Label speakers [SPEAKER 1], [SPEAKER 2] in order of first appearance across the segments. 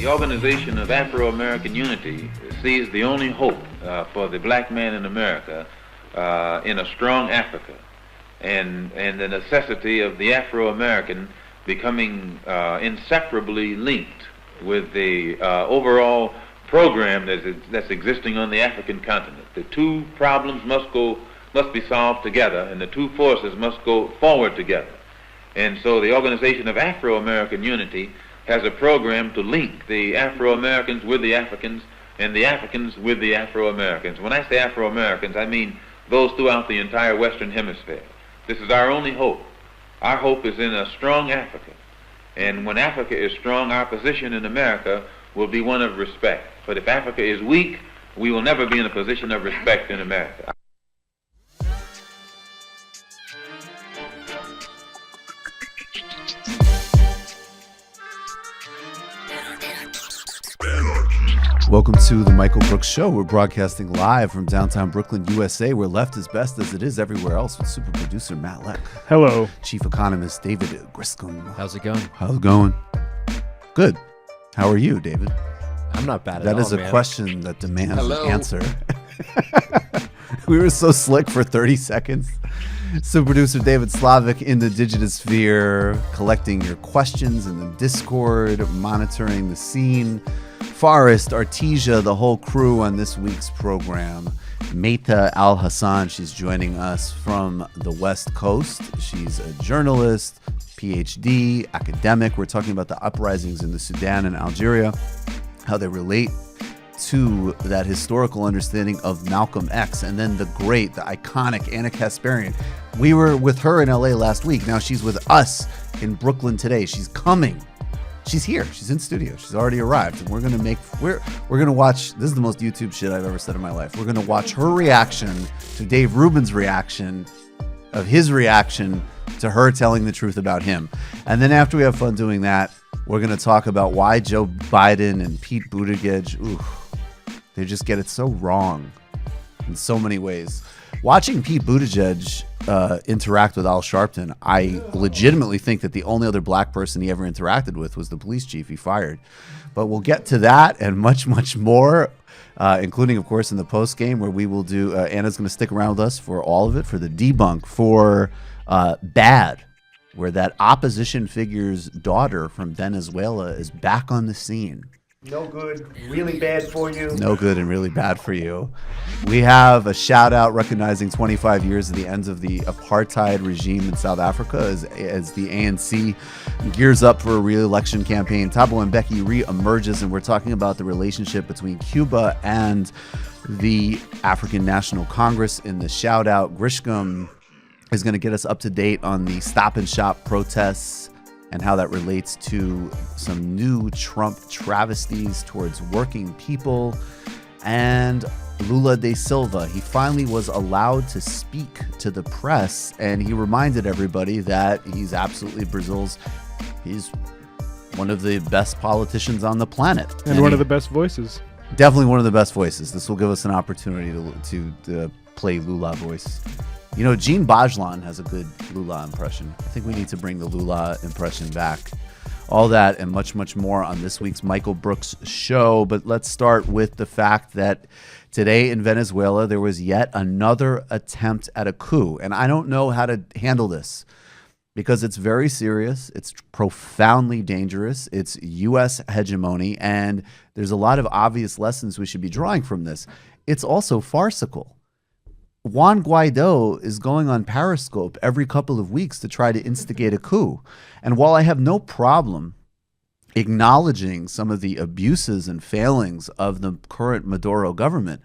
[SPEAKER 1] The Organization of Afro-American Unity sees the only hope for the black man in America in a strong Africa, and the necessity of the Afro-American becoming inseparably linked with the overall program that's existing on the African continent. The two problems must be solved together, and the two forces must go forward together. And so the Organization of Afro-American Unity has a program to link the Afro-Americans with the Africans and the Africans with the Afro-Americans. When I say Afro-Americans, I mean those throughout the entire Western Hemisphere. This is our only hope. Our hope is in a strong Africa. And when Africa is strong, our position in America will be one of respect. But if Africa is weak, we will never be in a position of respect in America.
[SPEAKER 2] Welcome to the Michael Brooks Show. We're broadcasting live from downtown Brooklyn, USA, where left is best as it is everywhere else, with super producer Matt Leck.
[SPEAKER 3] Hello.
[SPEAKER 2] Chief economist David Griscom.
[SPEAKER 4] How's it going?
[SPEAKER 2] How's it going? Good. How are you, David?
[SPEAKER 4] I'm not bad at all,
[SPEAKER 2] That is a
[SPEAKER 4] man.
[SPEAKER 2] question that demands an answer. We were so slick for 30 seconds. Super producer David Slavic in the digitosphere, collecting your questions in the Discord, monitoring the scene. Forrest, Artesia, the whole crew on this week's program. Maytha Alhassen, she's joining us from the West Coast. She's a journalist, PhD, academic. We're talking about the uprisings in the Sudan and Algeria, how they relate to that historical understanding of Malcolm X, and then the great, the iconic Anna Kasparian. We were with her in LA last week. Now she's with us in Brooklyn today. She's coming. She's here. She's in studio. She's already arrived. And we're gonna watch. This is the most YouTube shit I've ever said in my life. We're gonna watch her reaction to Dave Rubin's reaction of his reaction to her telling the truth about him. And then after we have fun doing that, we're gonna talk about why Joe Biden and Pete Buttigieg, they just get it so wrong in so many ways. Watching Pete Buttigieg interact with Al Sharpton, I legitimately think that the only other black person he ever interacted with was the police chief he fired. But we'll get to that and much, much more, including, of course, in the post game where we will do. Anna's going to stick around with us for all of it, for the debunk, for Bad, where that opposition figure's daughter from Venezuela is back on the scene.
[SPEAKER 3] No good, really bad for you.
[SPEAKER 2] No good and really bad for you. We have a shout out recognizing 25 years of the ends of the apartheid regime in South Africa as the ANC gears up for a re-election campaign. Thabo Mbeki re-emerges, and we're talking about the relationship between Cuba and the African National Congress in the Shoutout. Grisham is going to get us up to date on the Stop and Shop protests and how that relates to some new Trump travesties towards working people. And Lula da Silva, he finally was allowed to speak to the press, and he reminded everybody that he's one of the best politicians on the planet.
[SPEAKER 3] And one of the best voices.
[SPEAKER 2] Definitely one of the best voices. This will give us an opportunity to play Lula voice. You know, Gene Bajlan has a good Lula impression. I think we need to bring the Lula impression back. All that and much, much more on this week's Michael Brooks Show. But let's start with the fact that today in Venezuela, there was yet another attempt at a coup. And I don't know how to handle this because it's very serious. It's profoundly dangerous. It's U.S. hegemony. And there's a lot of obvious lessons we should be drawing from this. It's also farcical. Juan Guaido is going on Periscope every couple of weeks to try to instigate a coup. And while I have no problem acknowledging some of the abuses and failings of the current Maduro government,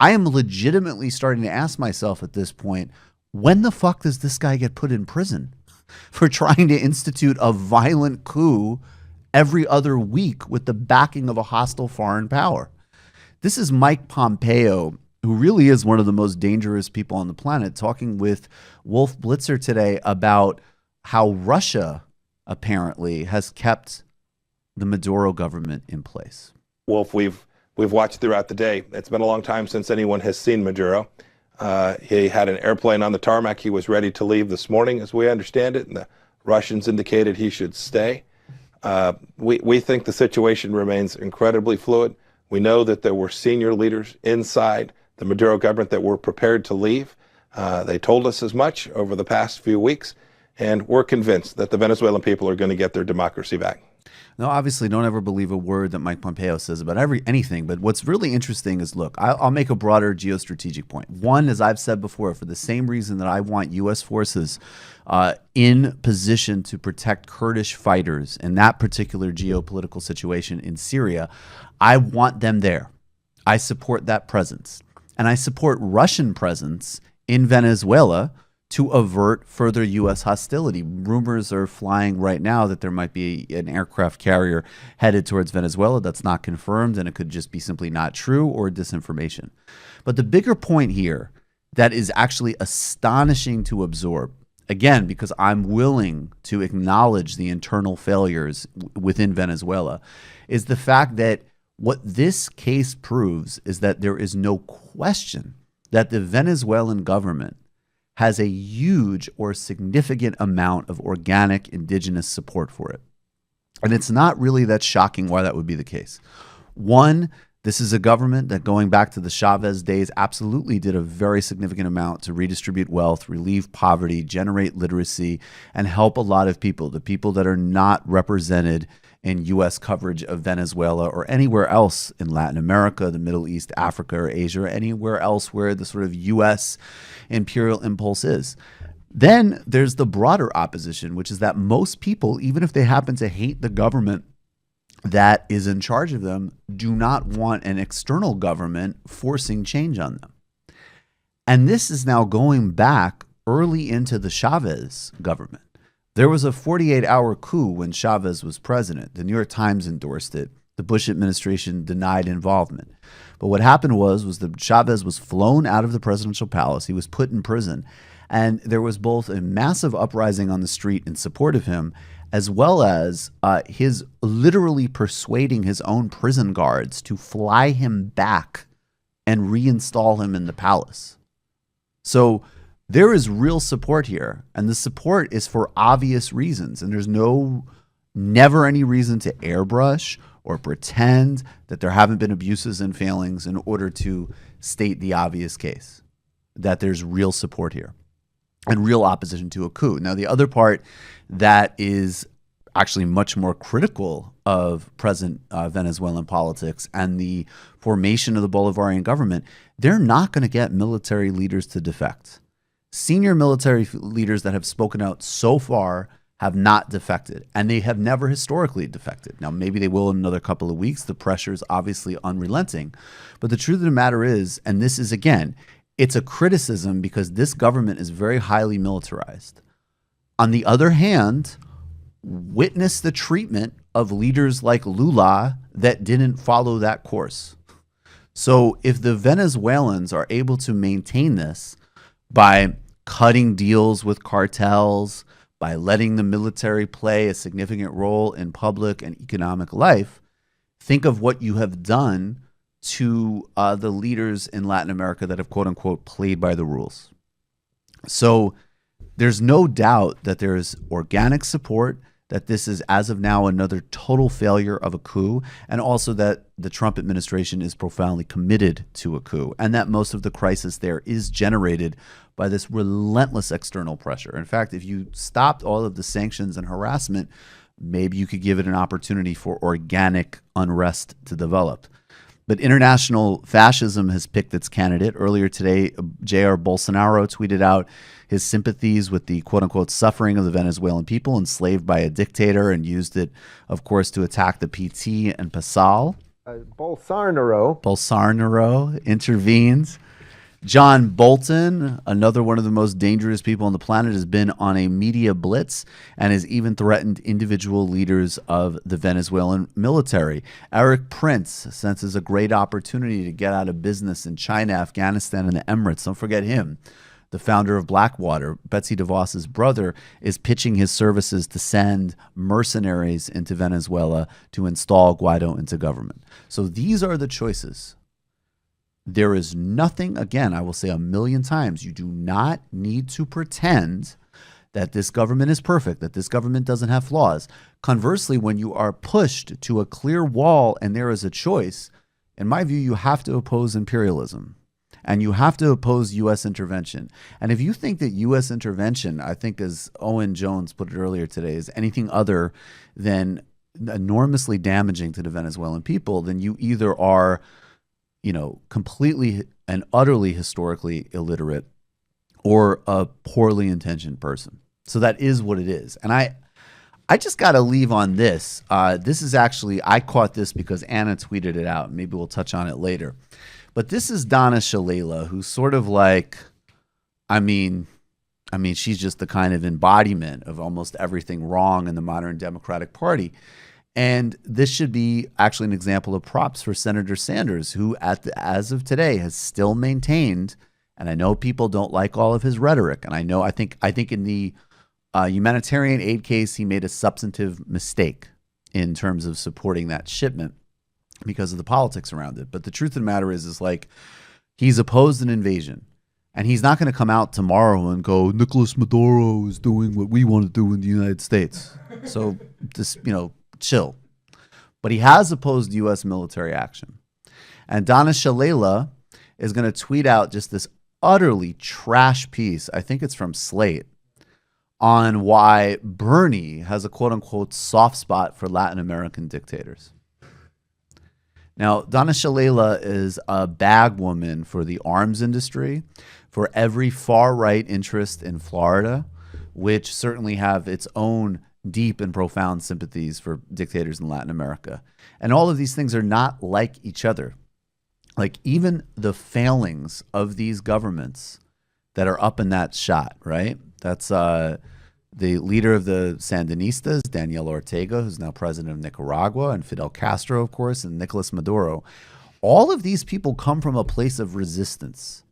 [SPEAKER 2] I am legitimately starting to ask myself at this point, when the fuck does this guy get put in prison for trying to institute a violent coup every other week with the backing of a hostile foreign power? This is Mike Pompeo, who really is one of the most dangerous people on the planet, talking with Wolf Blitzer today about how Russia apparently has kept the Maduro government in place.
[SPEAKER 5] Wolf, we've watched throughout the day. It's been a long time since anyone has seen Maduro. He had an airplane on the tarmac. He was ready to leave this morning, as we understand it, and the Russians indicated he should stay. We think the situation remains incredibly fluid. We know that there were senior leaders inside the Maduro government that were prepared to leave. They told us as much over the past few weeks, and we're convinced that the Venezuelan people are going to get their democracy back.
[SPEAKER 2] Now, obviously, don't ever believe a word that Mike Pompeo says about anything. But what's really interesting is, look, I'll make a broader geostrategic point. One, as I've said before, for the same reason that I want U.S. forces in position to protect Kurdish fighters in that particular geopolitical situation in Syria, I want them there. I support that presence. And I support Russian presence in Venezuela to avert further U.S. hostility. Rumors are flying right now that there might be an aircraft carrier headed towards Venezuela. That's not confirmed, and it could just be simply not true or disinformation. But the bigger point here that is actually astonishing to absorb, again, because I'm willing to acknowledge the internal failures within Venezuela, is the fact that what this case proves is that there is no question that the Venezuelan government has a huge or significant amount of organic indigenous support for it. And it's not really that shocking why that would be the case. One, this is a government that, going back to the Chavez days, absolutely did a very significant amount to redistribute wealth, relieve poverty, generate literacy, and help a lot of people, the people that are not represented in U.S. coverage of Venezuela or anywhere else in Latin America, the Middle East, Africa, or Asia, or anywhere else where the sort of U.S. imperial impulse is. Then there's the broader opposition, which is that most people, even if they happen to hate the government that is in charge of them, do not want an external government forcing change on them. And this is now going back early into the Chavez government. There was a 48-hour coup when Chavez was president. The New York Times endorsed it. The Bush administration denied involvement. But what happened was that Chavez was flown out of the presidential palace. He was put in prison. And there was both a massive uprising on the street in support of him, as well as his literally persuading his own prison guards to fly him back and reinstall him in the palace. So there is real support here, and the support is for obvious reasons, and there's never any reason to airbrush or pretend that there haven't been abuses and failings in order to state the obvious case, that there's real support here and real opposition to a coup. Now, the other part that is actually much more critical of present Venezuelan politics and the formation of the Bolivarian government, they're not going to get military leaders to defect. Senior military leaders that have spoken out so far have not defected, and they have never historically defected. Now, maybe they will in another couple of weeks. The pressure is obviously unrelenting. But the truth of the matter is, and this is, again, it's a criticism because this government is very highly militarized. On the other hand, witness the treatment of leaders like Lula that didn't follow that course. So if the Venezuelans are able to maintain this by cutting deals with cartels, by letting the military play a significant role in public and economic life, think of what you have done to the leaders in Latin America that have, quote unquote, played by the rules. So there's no doubt that there's organic support, that this is, as of now, another total failure of a coup, and also that the Trump administration is profoundly committed to a coup, and that most of the crisis there is generated by this relentless external pressure. In fact, if you stopped all of the sanctions and harassment, maybe you could give it an opportunity for organic unrest to develop. But international fascism has picked its candidate. Earlier today, Jair Bolsonaro tweeted out his sympathies with the quote-unquote suffering of the Venezuelan people enslaved by a dictator, and used it, of course, to attack the PT and PASAL. Bolsonaro intervenes. John Bolton, another one of the most dangerous people on the planet, has been on a media blitz and has even threatened individual leaders of the Venezuelan military. Eric Prince senses a great opportunity to get out of business in China, Afghanistan, and the Emirates. Don't forget him. The founder of Blackwater, Betsy DeVos's brother, is pitching his services to send mercenaries into Venezuela to install Guaido into government. So these are the choices. There is nothing, again, I will say a million times, you do not need to pretend that this government is perfect, that this government doesn't have flaws. Conversely, when you are pushed to a clear wall and there is a choice, in my view, you have to oppose imperialism and you have to oppose U.S. intervention. And if you think that U.S. intervention, I think as Owen Jones put it earlier today, is anything other than enormously damaging to the Venezuelan people, then you either are, completely and utterly historically illiterate or a poorly intentioned person. So that is what it is. And I just got to leave on this. This is actually, I caught this because Anna tweeted it out. Maybe we'll touch on it later. But this is Donna Shalala, who's sort of like, she's just the kind of embodiment of almost everything wrong in the modern Democratic Party. And this should be actually an example of props for Senator Sanders, who as of today has still maintained, and I know people don't like all of his rhetoric, and I think in the humanitarian aid case, he made a substantive mistake in terms of supporting that shipment because of the politics around it. But the truth of the matter is like, he's opposed an invasion, and he's not going to come out tomorrow and go, Nicolas Maduro is doing what we want to do in the United States. So just, chill. But he has opposed U.S. military action. And Donna Shalala is going to tweet out just this utterly trash piece, I think it's from Slate, on why Bernie has a quote-unquote soft spot for Latin American dictators. Now, Donna Shalala is a bag woman for the arms industry, for every far-right interest in Florida, which certainly have its own deep and profound sympathies for dictators in Latin America. And all of these things are not like each other. Like even the failings of these governments that are up in that shot, right? That's the leader of the Sandinistas, Daniel Ortega, who's now president of Nicaragua, and Fidel Castro, of course, and Nicolas Maduro. All of these people come from a place of resistance.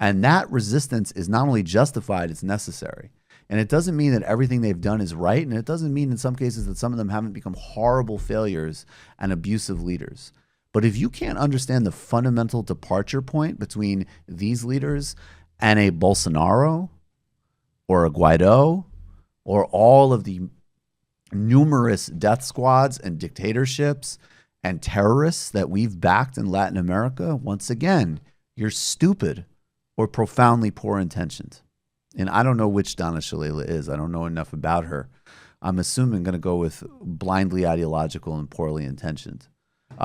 [SPEAKER 2] And that resistance is not only justified, it's necessary. And it doesn't mean that everything they've done is right. And it doesn't mean in some cases that some of them haven't become horrible failures and abusive leaders. But if you can't understand the fundamental departure point between these leaders and a Bolsonaro or a Guaido or all of the numerous death squads and dictatorships and terrorists that we've backed in Latin America, once again, you're stupid or profoundly poor intentioned. And I don't know which Donna Shalala is. I don't know enough about her. I'm assuming going to go with blindly ideological and poorly intentioned.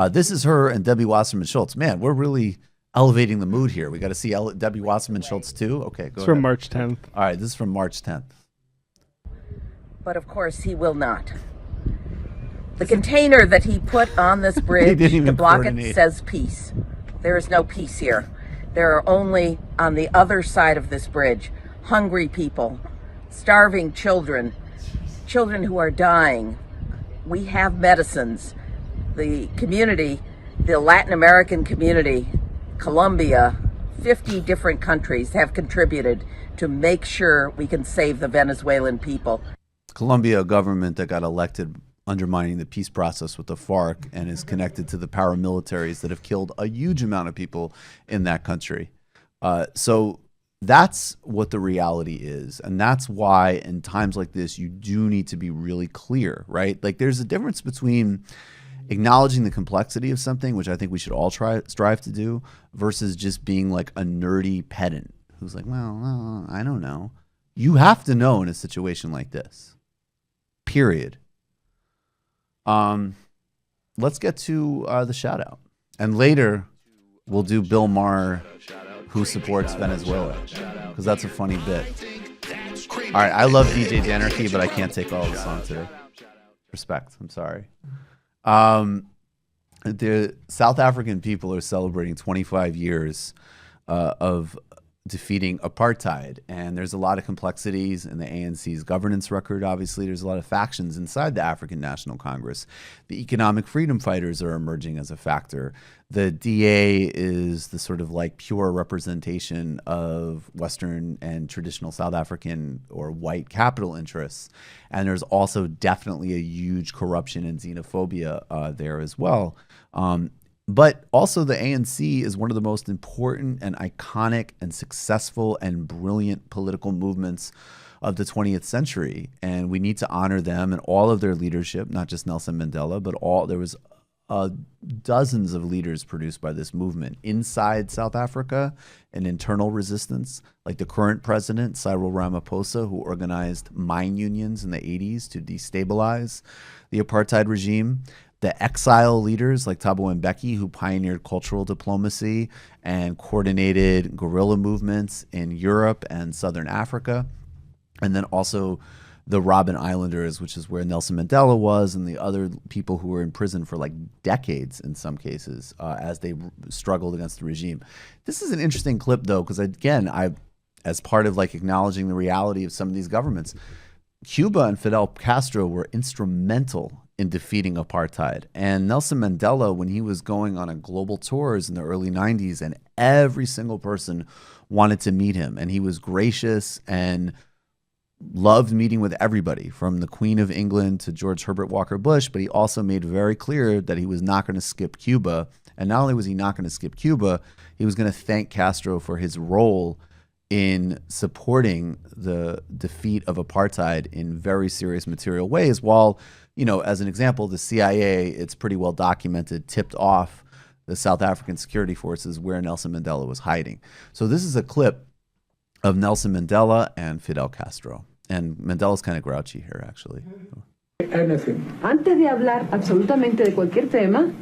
[SPEAKER 2] This is her and Debbie Wasserman Schultz. Man, we're really elevating the mood here. We got to see Debbie Wasserman Schultz too. Okay, go ahead.
[SPEAKER 3] It's from March 10th.
[SPEAKER 2] All right, this is from March 10th.
[SPEAKER 4] But of course, he will not. The container that he put on this bridge to block it says peace. There is no peace here. There are only, on the other side of this bridge, hungry people, starving children, children who are dying. We have medicines. The community, the Latin American community, Colombia, 50 different countries have contributed to make sure we can save the Venezuelan people.
[SPEAKER 2] Colombia, a government that got elected undermining the peace process with the FARC and is connected to the paramilitaries that have killed a huge amount of people in that country. So that's what the reality is. And that's why in times like this, you do need to be really clear, right? Like there's a difference between acknowledging the complexity of something, which I think we should all strive to do, versus just being like a nerdy pedant who's like, well, I don't know. You have to know in a situation like this, period. Let's get to the shout out. And later we'll do Bill Maher, who supports Venezuela, because that's a funny bit. All right, I love DJ Janarchy, but I can't take all the song today. Respect, I'm sorry. The South African people are celebrating 25 years of defeating apartheid, and there's a lot of complexities in the ANC's governance record. Obviously, there's a lot of factions inside the African National Congress. The economic freedom fighters are emerging as a factor. The DA is the sort of like pure representation of Western and traditional South African or white capital interests. And there's also definitely a huge corruption and xenophobia there as well. But also the ANC is one of the most important and iconic and successful and brilliant political movements of the 20th century. And we need to honor them and all of their leadership, not just Nelson Mandela, but there was dozens of leaders produced by this movement inside South Africa, and internal resistance, like the current president, Cyril Ramaphosa, who organized mine unions in the 80s to destabilize the apartheid regime. The exile leaders like Thabo Mbeki, who pioneered cultural diplomacy and coordinated guerrilla movements in Europe and Southern Africa. And then also the Robben Islanders, which is where Nelson Mandela was, and the other people who were in prison for like decades in some cases as they struggled against the regime. This is an interesting clip, though, because again, as part of like acknowledging the reality of some of these governments, Cuba and Fidel Castro were instrumental in defeating apartheid. And Nelson Mandela, when he was going on a global tours in the early 90s, and every single person wanted to meet him, and he was gracious and loved meeting with everybody, from the Queen of England to George Herbert Walker Bush, but he also made very clear that he was not going to skip Cuba. And not only was he not going to skip Cuba, he was going to thank Castro for his role in supporting the defeat of apartheid in very serious material ways, while, you know, as an example, the CIA, it's pretty well documented, tipped off the South African security forces where Nelson Mandela was hiding. So this is a clip of Nelson Mandela and Fidel Castro. And Mandela's kind of grouchy here, actually.
[SPEAKER 6] Anything.
[SPEAKER 7] Antes de hablar absolutamente de cualquier tema,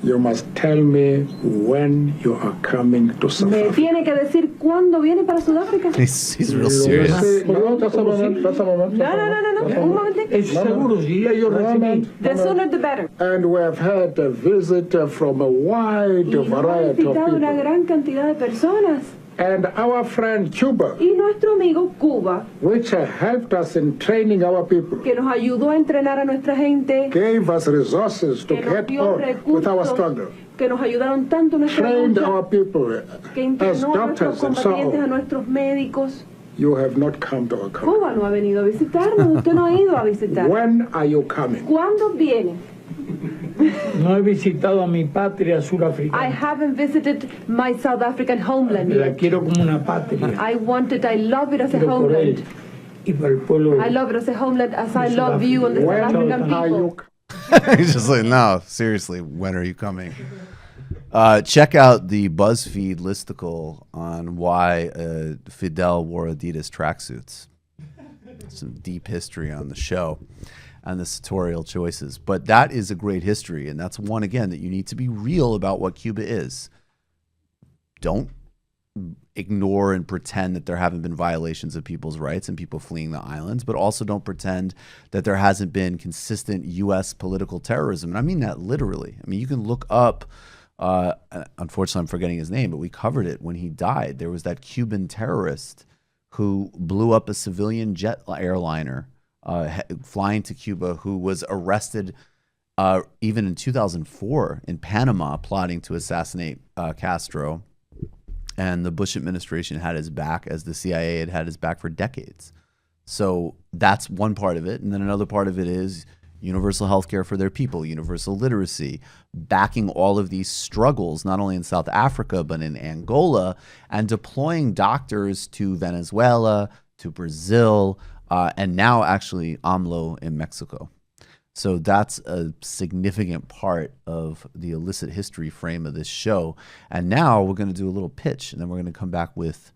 [SPEAKER 6] You must tell me when you are coming to South
[SPEAKER 7] me
[SPEAKER 6] Africa.
[SPEAKER 7] tiene que decir cuándo viene para Sudáfrica.
[SPEAKER 2] He's real serious.
[SPEAKER 6] No, just a moment.
[SPEAKER 7] No. Un momentito.
[SPEAKER 6] Seguro, sí, yo recibí.
[SPEAKER 7] The sooner the better.
[SPEAKER 6] And we have had a visit from a wide
[SPEAKER 7] Y nos ha
[SPEAKER 6] variety of
[SPEAKER 7] visitado una
[SPEAKER 6] people.
[SPEAKER 7] gran cantidad de personas.
[SPEAKER 6] And our friend Cuba,
[SPEAKER 7] Y nuestro amigo Cuba,
[SPEAKER 6] which helped us in training our people,
[SPEAKER 7] que nos ayudó a entrenar a nuestra gente,
[SPEAKER 6] gave us resources to
[SPEAKER 7] que nos
[SPEAKER 6] get
[SPEAKER 7] dio
[SPEAKER 6] on with our
[SPEAKER 7] recursos,
[SPEAKER 6] struggle,
[SPEAKER 7] que nos ayudaron tanto en nuestra
[SPEAKER 6] trained
[SPEAKER 7] lucha,
[SPEAKER 6] our people
[SPEAKER 7] que
[SPEAKER 6] as
[SPEAKER 7] internó a nuestros
[SPEAKER 6] doctors and so
[SPEAKER 7] combatientes, a
[SPEAKER 6] on.
[SPEAKER 7] nuestros médicos.
[SPEAKER 6] You have not come to our country.
[SPEAKER 7] Cuba no ha venido a visitarnos, usted no ha ido a visitar.
[SPEAKER 6] When are you coming?
[SPEAKER 7] ¿Cuándo viene?
[SPEAKER 8] No he visitado a mi patria
[SPEAKER 7] I
[SPEAKER 8] surafricana.
[SPEAKER 7] haven't visited my South African homeland
[SPEAKER 8] La
[SPEAKER 7] yet.
[SPEAKER 8] quiero como una patria.
[SPEAKER 7] I love it as a
[SPEAKER 8] Quiero por él
[SPEAKER 7] homeland.
[SPEAKER 8] y por el pueblo.
[SPEAKER 7] I love it as a homeland as I love you and the South
[SPEAKER 6] When
[SPEAKER 7] African
[SPEAKER 6] are you
[SPEAKER 7] people.
[SPEAKER 2] He's just like, no, seriously, when are you coming? Check out the BuzzFeed listicle on why Fidel wore Adidas tracksuits. Some deep history on the show and the sartorial choices. But that is a great history, and that's one, again, that you need to be real about what Cuba is. Don't ignore and pretend that there haven't been violations of people's rights and people fleeing the islands, but also don't pretend that there hasn't been consistent U.S. political terrorism. And I mean that literally. I mean, you can look up, unfortunately I'm forgetting his name, but we covered it when he died. There was that Cuban terrorist who blew up a civilian jet airliner flying to Cuba, who was arrested even in 2004 in Panama, plotting to assassinate Castro. And the Bush administration had his back, as the CIA had had his back for decades. So that's one part of it. And then another part of it is universal health care for their people, universal literacy, backing all of these struggles, not only in South Africa, but in Angola, and deploying doctors to Venezuela, to Brazil, and now actually AMLO in Mexico. So that's a significant part of the illicit history frame of this show. And now we're going to do a little pitch, and then we're going to come back with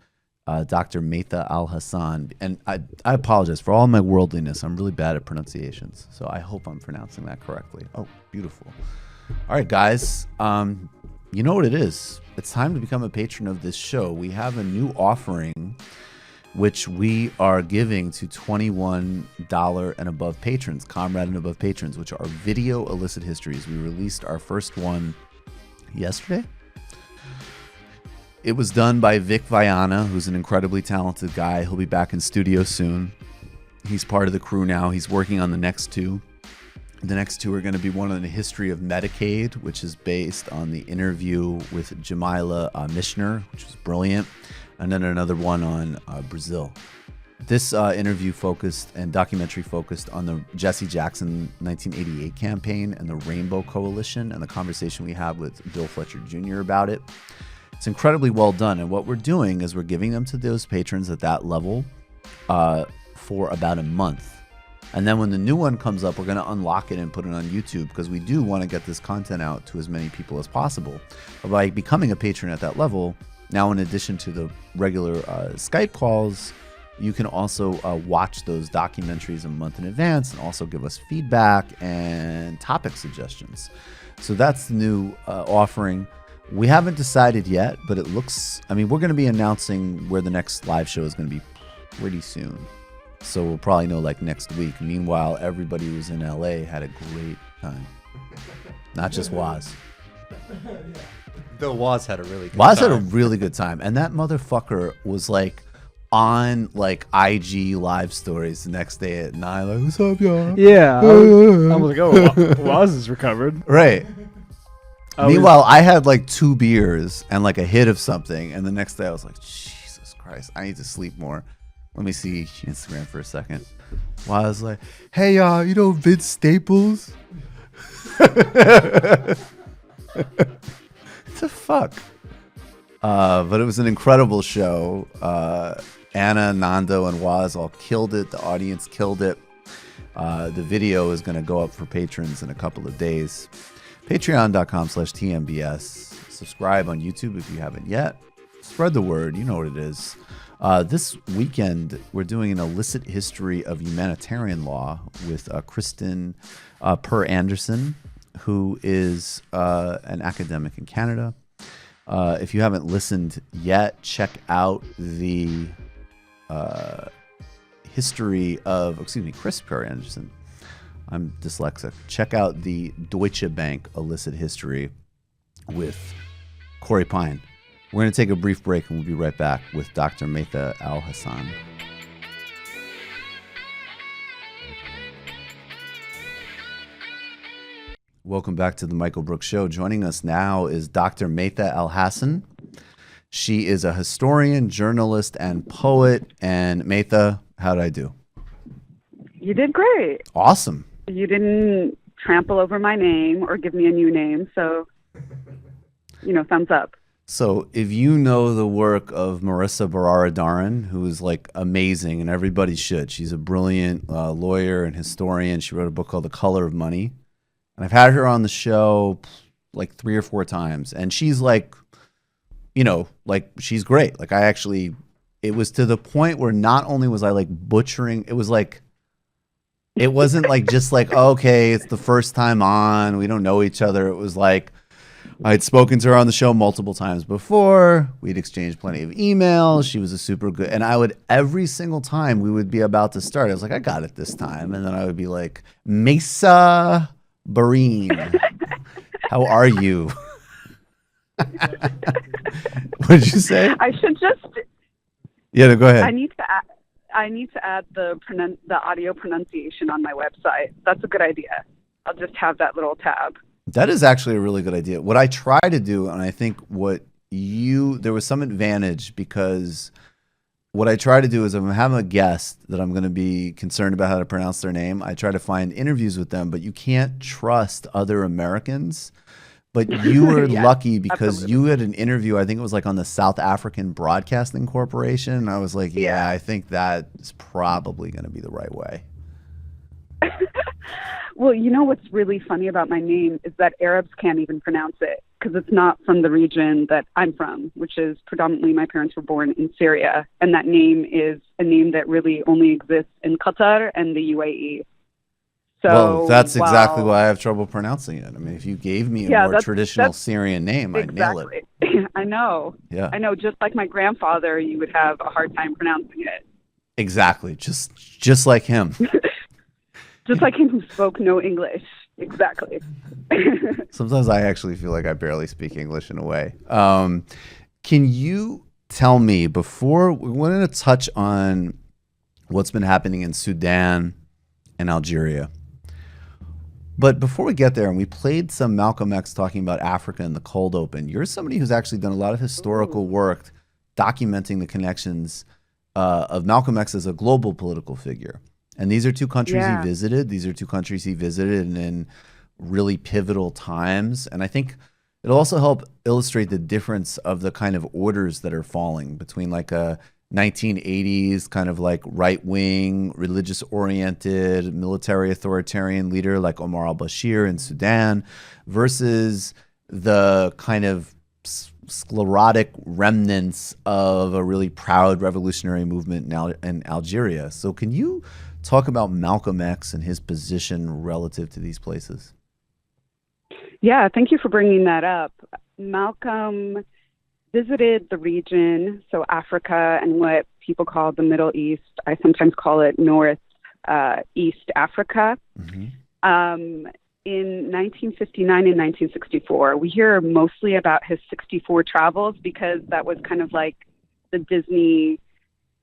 [SPEAKER 2] Dr. Maytha Alhassen. And I apologize for all my worldliness. I'm really bad at pronunciations, so I hope I'm pronouncing that correctly. Oh, beautiful. All right, guys. You know what it is. It's time to become a patron of this show. We have a new offering, which we are giving to $21 and above patrons, Comrade and above patrons, which are video illicit histories. We released our first one yesterday. It was done by Vic Viana, who's an incredibly talented guy. He'll be back in studio soon. He's part of the crew now. He's working on the next two. The next two are going to be one on the history of Medicaid, which is based on the interview with Jamila Mishner, which was brilliant. And then another one on Brazil. This interview focused and documentary focused on the Jesse Jackson 1988 campaign and the Rainbow Coalition and the conversation we had with Bill Fletcher Jr. about it. It's incredibly well done. And what we're doing is we're giving them to those patrons at that level for about a month. And then when the new one comes up, we're going to unlock it and put it on YouTube because we do want to get this content out to as many people as possible. But by becoming a patron at that level, now in addition to the regular Skype calls, you can also watch those documentaries a month in advance and also give us feedback and topic suggestions. So that's the new offering. We haven't decided yet, but it looks, I mean, we're going to be announcing where the next live show is going to be pretty soon. So we'll probably know like next week. Meanwhile, everybody who's in LA had a great time. Not just Waz.
[SPEAKER 9] Though Waz had a really good
[SPEAKER 2] Waz
[SPEAKER 9] time.
[SPEAKER 2] had a really good time. And that motherfucker was like on like IG live stories the next day at 9, like, what's up, y'all?
[SPEAKER 3] Yeah. I was like, oh, Waz is recovered.
[SPEAKER 2] Right. Meanwhile, I had like 2 beers and like a hit of something. And the next day I was like, Jesus Christ, I need to sleep more. Let me see Instagram for a second. While I was like, hey, y'all, you know Vince Staples? What the fuck? But it was an incredible show. Anna, Nando, and Waz all killed it. The audience killed it. The video is going to go up for patrons in a couple of days. Patreon.com/TMBS. Subscribe on YouTube if you haven't yet. Spread the word. You know what it is. This weekend, we're doing an illicit history of humanitarian law with Kristen Per Anderson, who is an academic in Canada. If you haven't listened yet, check out the history of, Chris Per Anderson. I'm dyslexic. Check out the Deutsche Bank illicit history with Corey Pine. We're going to take a brief break and we'll be right back with Dr. Maytha Alhassen. Welcome back to the Michael Brooks Show. Joining us now is Dr. Maytha Alhassen. She is a historian, journalist, and poet. And Maytha, how did I do?
[SPEAKER 10] You did great.
[SPEAKER 2] Awesome.
[SPEAKER 10] You didn't trample over my name or give me a new name, so, thumbs up.
[SPEAKER 2] So if you know the work of Marissa Barara-Darin, who is like amazing and everybody should. She's a brilliant lawyer and historian. She wrote a book called The Color of Money. And I've had her on the show like 3 or 4 times. And she's like, she's great. Like it was to the point where not only was I like butchering, it wasn't like just like, okay, it's the first time on, we don't know each other. It was like, I had spoken to her on the show multiple times before. We'd exchanged plenty of emails. She was a super good, and I would, every single time we would be about to start, I was like, I got it this time. And then I would be like, Mesa Barine, how are you? What did you say?
[SPEAKER 10] I should just.
[SPEAKER 2] Yeah, no, go ahead.
[SPEAKER 10] I need to add the audio pronunciation on my website. That's a good idea. I'll just have that little tab.
[SPEAKER 2] That is actually a really good idea. What I try to do, and I think there was some advantage because what I try to do is if I'm having a guest that I'm going to be concerned about how to pronounce their name, I try to find interviews with them, but you can't trust other Americans. But you were lucky because absolutely. You had an interview, I think it was like on the South African Broadcasting Corporation. And I was like, yeah, I think that is probably going to be the right way.
[SPEAKER 10] Well, what's really funny about my name is that Arabs can't even pronounce it because it's not from the region that I'm from, which is predominantly my parents were born in Syria. And that name is a name that really only exists in Qatar and the UAE. So
[SPEAKER 2] that's exactly why I have trouble pronouncing it. I mean, if you gave me a more traditional Syrian name, I'd nail it.
[SPEAKER 10] I know. Yeah. I know. Just like my grandfather, you would have a hard time pronouncing it.
[SPEAKER 2] Exactly. Just like him.
[SPEAKER 10] Just like him who spoke no English. Exactly.
[SPEAKER 2] Sometimes I actually feel like I barely speak English in a way. Can you tell me, before we wanted to touch on what's been happening in Sudan and Algeria, but before we get there, and we played some Malcolm X talking about Africa and the cold open, you're somebody who's actually done a lot of historical work documenting the connections Malcolm X as a global political figure. And these are two countries he visited. These are two countries he visited in really pivotal times. And I think it'll also help illustrate the difference of the kind of orders that are falling between like a 1980s kind of like right-wing, religious-oriented, military authoritarian leader like Omar al-Bashir in Sudan versus the kind of sclerotic remnants of a really proud revolutionary movement in Algeria. So can you talk about Malcolm X and his position relative to these places?
[SPEAKER 10] Yeah, thank you for bringing that up. Malcolm visited the region, so Africa and what people call the Middle East. I sometimes call it North East Africa. In 1959 and 1964. We hear mostly about his 64 travels because that was kind of like the Disney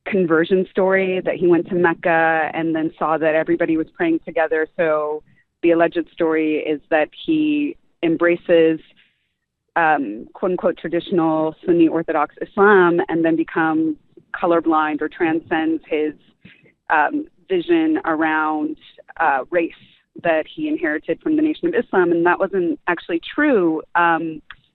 [SPEAKER 10] conversion story, that he went to Mecca and then saw that everybody was praying together. So the alleged story is that he embraces quote unquote traditional Sunni Orthodox Islam and then becomes colorblind or transcends his vision around race that he inherited from the Nation of Islam, and that wasn't actually true.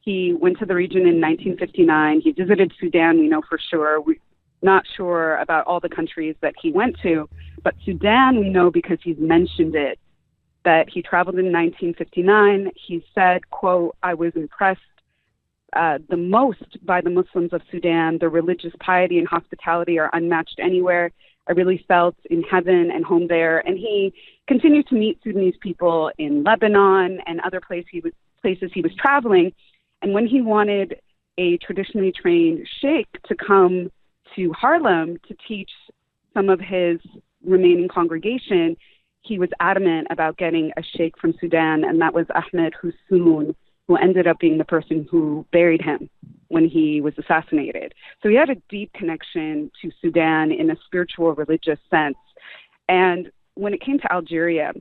[SPEAKER 10] He went to the region in 1959. He visited Sudan, we know for sure. We're not sure about all the countries that he went to, but Sudan we know because he's mentioned it, that he traveled in 1959. He said, quote, "I was impressed the most by the Muslims of Sudan. Their religious piety and hospitality are unmatched anywhere. I really felt in heaven and home there." And he continued to meet Sudanese people in Lebanon and other places he was traveling. And when he wanted a traditionally trained sheikh to come to Harlem to teach some of his remaining congregation, he was adamant about getting a sheikh from Sudan, and that was Ahmed Hussoun, who ended up being the person who buried him when he was assassinated. So he had a deep connection to Sudan in a spiritual, religious sense. And when it came to Algeria,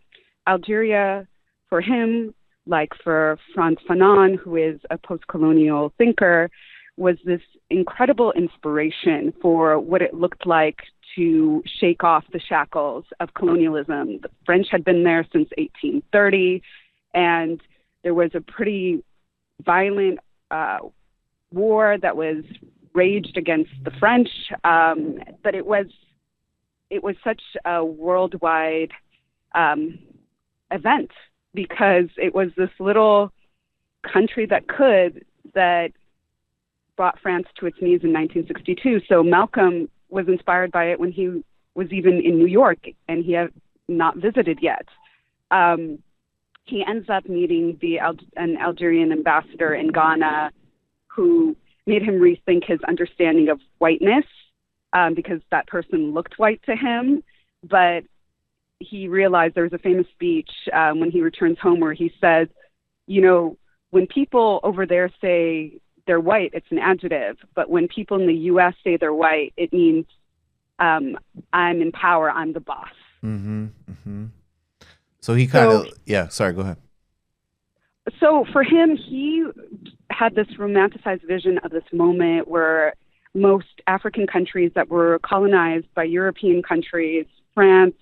[SPEAKER 10] for him, like for Frantz Fanon, who is a post-colonial thinker, was this incredible inspiration for what it looked like to shake off the shackles of colonialism. The French had been there since 1830, and there was a pretty violent war that was raged against the French, but it was such a worldwide event because it was this little country that brought France to its knees in 1962. So Malcolm was inspired by it when he was even in New York, and he had not visited yet. He ends up meeting an Algerian ambassador in Ghana who made him rethink his understanding of whiteness, because that person looked white to him. But he realized there was a famous speech when he returns home where he says, you know, when people over there say they're white, it's an adjective. But when people in the U.S. say they're white, it means I'm in power, I'm the boss.
[SPEAKER 2] Mm-hmm, mm-hmm. So he kind of, sorry, go ahead.
[SPEAKER 10] So for him, he had this romanticized vision of this moment where most African countries that were colonized by European countries, France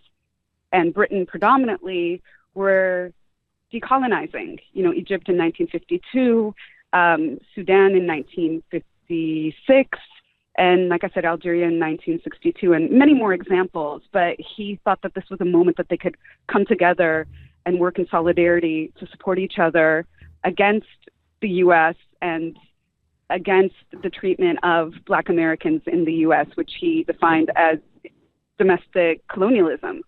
[SPEAKER 10] and Britain predominantly, were decolonizing. You know, Egypt in 1952, Sudan in 1956, and like I said, Algeria in 1962, and many more examples. But he thought that this was a moment that they could come together and work in solidarity to support each other against the U.S. and against the treatment of Black Americans in the U.S., which he defined as domestic colonialism.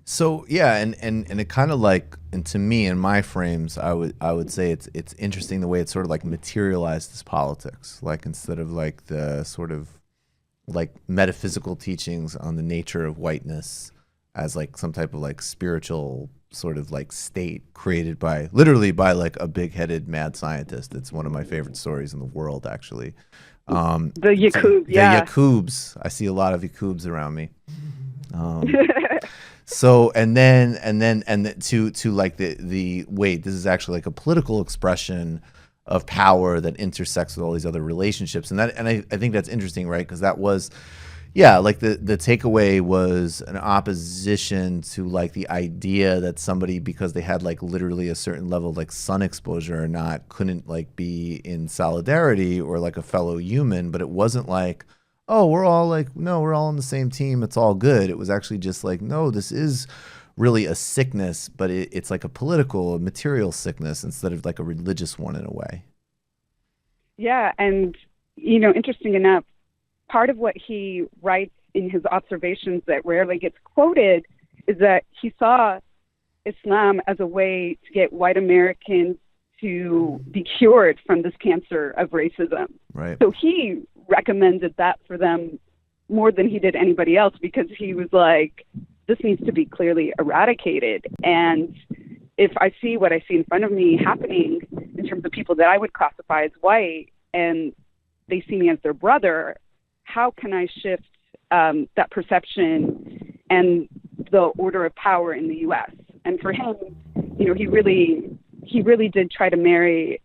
[SPEAKER 2] So yeah, and it kind of like, and to me, in my frames, I would say it's interesting the way it sort of like materialized as politics. Like instead of like the sort of like metaphysical teachings on the nature of whiteness as like some type of like spiritual sort of like state created by literally by like a big-headed mad scientist. It's one of my favorite stories in the world, actually.
[SPEAKER 10] The Yaqub,
[SPEAKER 2] the Yaqubs. I see a lot of Yaqubs around me. So and then to like the wait, this is actually like a political expression of power that intersects with all these other relationships. And I think that's interesting, right? Because that was, yeah, like the takeaway was an opposition to like the idea that somebody, because they had like literally a certain level of like sun exposure or not, couldn't like be in solidarity or like a fellow human. But it wasn't like, oh, we're all like, no, we're all on the same team, it's all good. It was actually just like, no, this is really a sickness, but it's like a political, a material sickness instead of like a religious one in a way.
[SPEAKER 10] Yeah, and, you know, interesting enough, part of what he writes in his observations that rarely gets quoted is that he saw Islam as a way to get white Americans to be cured from this cancer of racism.
[SPEAKER 2] Right.
[SPEAKER 10] So he recommended that for them more than he did anybody else, because he was like, this needs to be clearly eradicated. And if I see what I see in front of me happening in terms of people that I would classify as white, and they see me as their brother, how can I shift that perception and the order of power in the U.S.? And for him, you know, he really did try to marry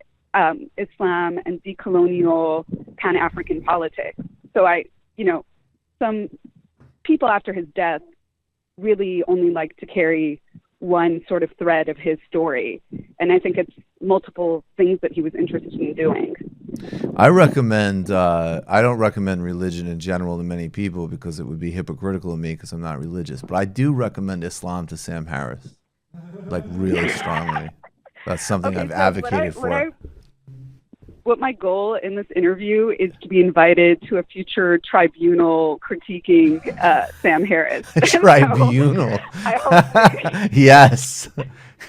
[SPEAKER 10] Islam and decolonial Pan-African politics. So some people after his death really only like to carry one sort of thread of his story. And I think it's multiple things that he was interested in doing.
[SPEAKER 2] I don't recommend religion in general to many people because it would be hypocritical of me because I'm not religious. But I do recommend Islam to Sam Harris, like really strongly. That's something I've advocated for.
[SPEAKER 10] What my goal in this interview is to be invited to a future tribunal critiquing Sam Harris.
[SPEAKER 2] Tribunal. So, yes.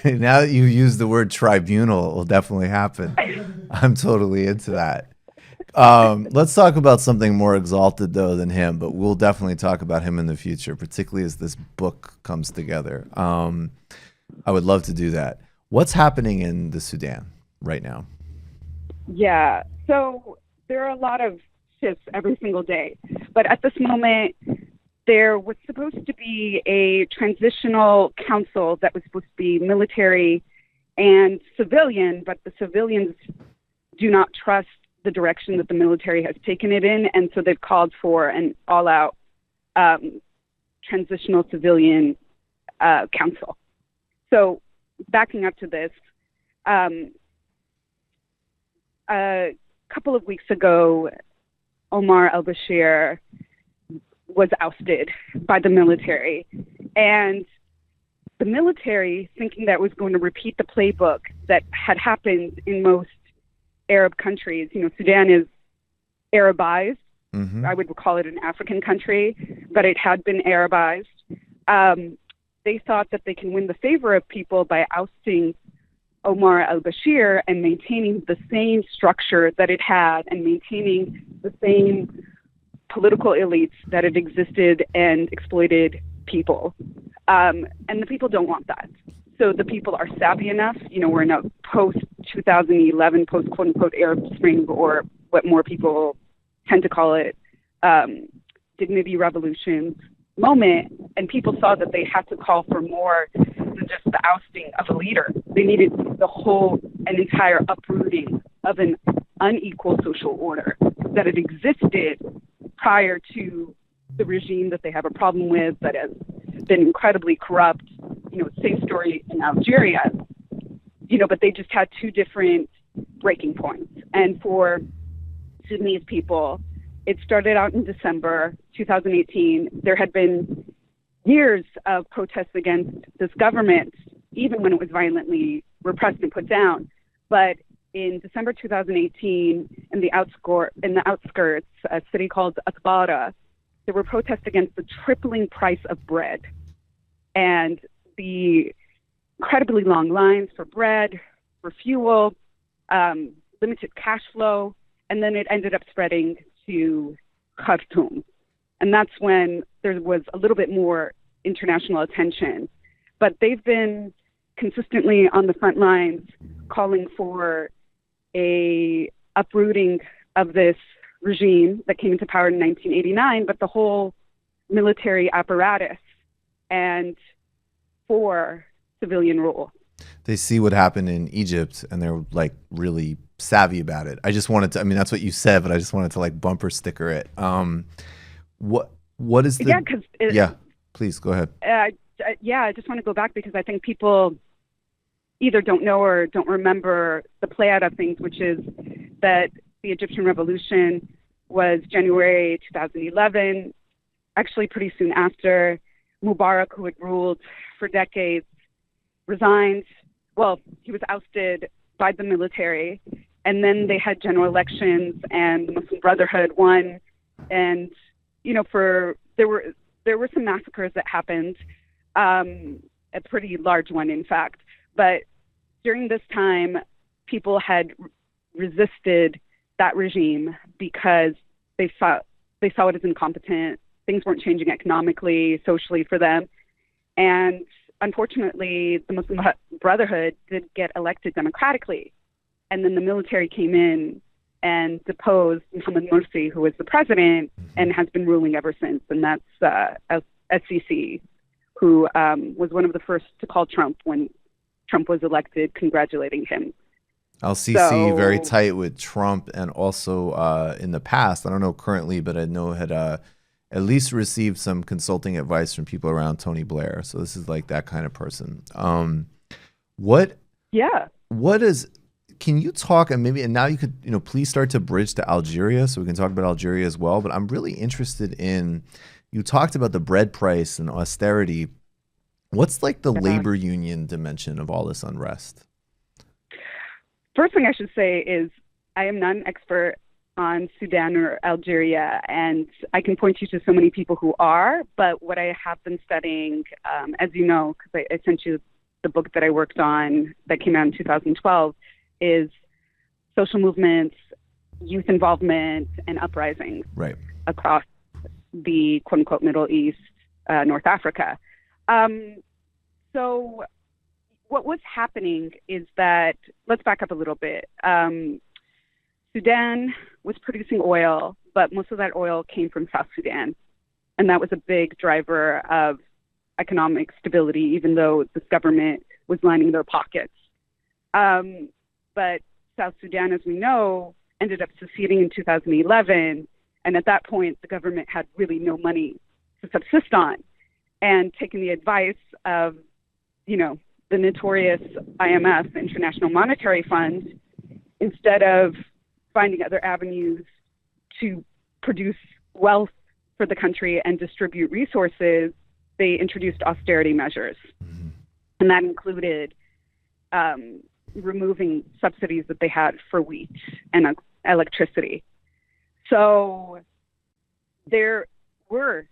[SPEAKER 2] Now that you use the word tribunal, it will definitely happen. I'm totally into that. Let's talk about something more exalted, though, than him, but we'll definitely talk about him in the future, particularly as this book comes together. I would love to do that. What's happening in the Sudan right now?
[SPEAKER 10] Yeah, so there are a lot of shifts every single day. But at this moment, there was supposed to be a transitional council that was supposed to be military and civilian, but the civilians do not trust the direction that the military has taken it in, and so they've called for an all-out transitional civilian council. So backing up to this, a couple of weeks ago, Omar al-Bashir was ousted by the military. And the military, thinking that was going to repeat the playbook that had happened in most Arab countries, you know, Sudan is Arabized. Mm-hmm. I would call it an African country, but it had been Arabized. They thought that they can win the favor of people by ousting Omar al-Bashir and maintaining the same structure that it had and maintaining the same political elites that had existed and exploited people. And the people don't want that. So the people are savvy enough. You know, we're in a post-2011, post-quote-unquote Arab Spring, or what more people tend to call it, dignity revolution moment, and people saw that they had to call for more than just the ousting of a leader. They needed an entire uprooting of an unequal social order that had existed prior to the regime that they have a problem with, that has been incredibly corrupt. You know, same story in Algeria, you know, but they just had two different breaking points. And for Sudanese people, it started out in December 2018. There had been years of protests against this government, even when it was violently repressed and put down. But in December 2018, in the outskirts, a city called Atbara, there were protests against the tripling price of bread and the incredibly long lines for bread, for fuel, limited cash flow, and then it ended up spreading to Khartoum. And that's when there was a little bit more international attention. But they've been consistently on the front lines calling for a uprooting of this regime that came into power in 1989, but the whole military apparatus, and for civilian rule.
[SPEAKER 2] They see what happened in Egypt and they're like really savvy about it. I just wanted to. I mean, that's what you said, but I just wanted to like bumper sticker it. What is the? Yeah, please go ahead.
[SPEAKER 10] I just want to go back because I think people either don't know or don't remember the play out of things, which is that the Egyptian Revolution was January 2011. Actually, pretty soon after, Mubarak, who had ruled for decades, resigned. Well, he was ousted by the military, and then they had general elections, and the Muslim Brotherhood won. And there were some massacres that happened, a pretty large one, in fact. But during this time, people had resisted that regime because they saw it as incompetent. Things weren't changing economically, socially for them. And unfortunately, the Muslim Brotherhood did get elected democratically. And then the military came in and deposed Mohammed Morsi, who was the president and has been ruling ever since. And that's SCC, who was one of the first to call Trump when Trump was elected, congratulating him.
[SPEAKER 2] Al-Sisi, very tight with Trump, and also in the past, I don't know currently, but I know had at least received some consulting advice from people around Tony Blair. So this is like that kind of person. Can you talk, and now you could, please start to bridge to Algeria so we can talk about Algeria as well. But I'm really interested in, you talked about the bread price and austerity. What's like the labor union dimension of all this unrest?
[SPEAKER 10] First thing I should say is I am not an expert on Sudan or Algeria, and I can point you to so many people who are, but what I have been studying, as you know, because I sent you the book that I worked on that came out in 2012, is social movements, youth involvement, and uprisings across the quote-unquote Middle East, North Africa. So what was happening is that, let's back up a little bit. Sudan was producing oil, but most of that oil came from South Sudan. And that was a big driver of economic stability, even though this government was lining their pockets. But South Sudan, as we know, ended up seceding in 2011. And at that point, the government had really no money to subsist on. And taking the advice of, the notorious IMF, International Monetary Fund, instead of finding other avenues to produce wealth for the country and distribute resources, they introduced austerity measures. Mm-hmm. And that included removing subsidies that they had for wheat and electricity. So there were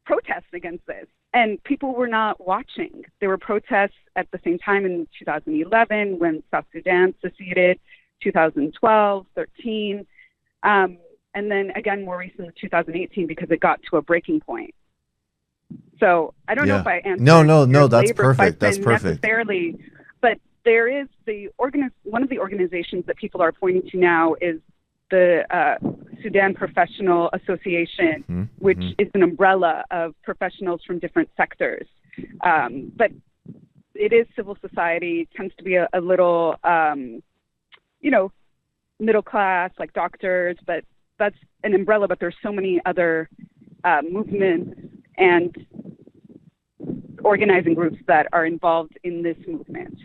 [SPEAKER 10] protests against this, and people were not watching. There were protests at the same time in 2011 when South Sudan seceded, 2012, 13, and then again more recently 2018 because it got to a breaking point. So I don't know if I answered.
[SPEAKER 2] No, that's perfect. That's perfect.
[SPEAKER 10] Necessarily, but there is one of the organizations that people are pointing to now is the Sudan Professional Association, which is an umbrella of professionals from different sectors. But it is civil society, tends to be a little, middle class, like doctors, but that's an umbrella. But there's so many other movements and organizing groups that are involved in this movement.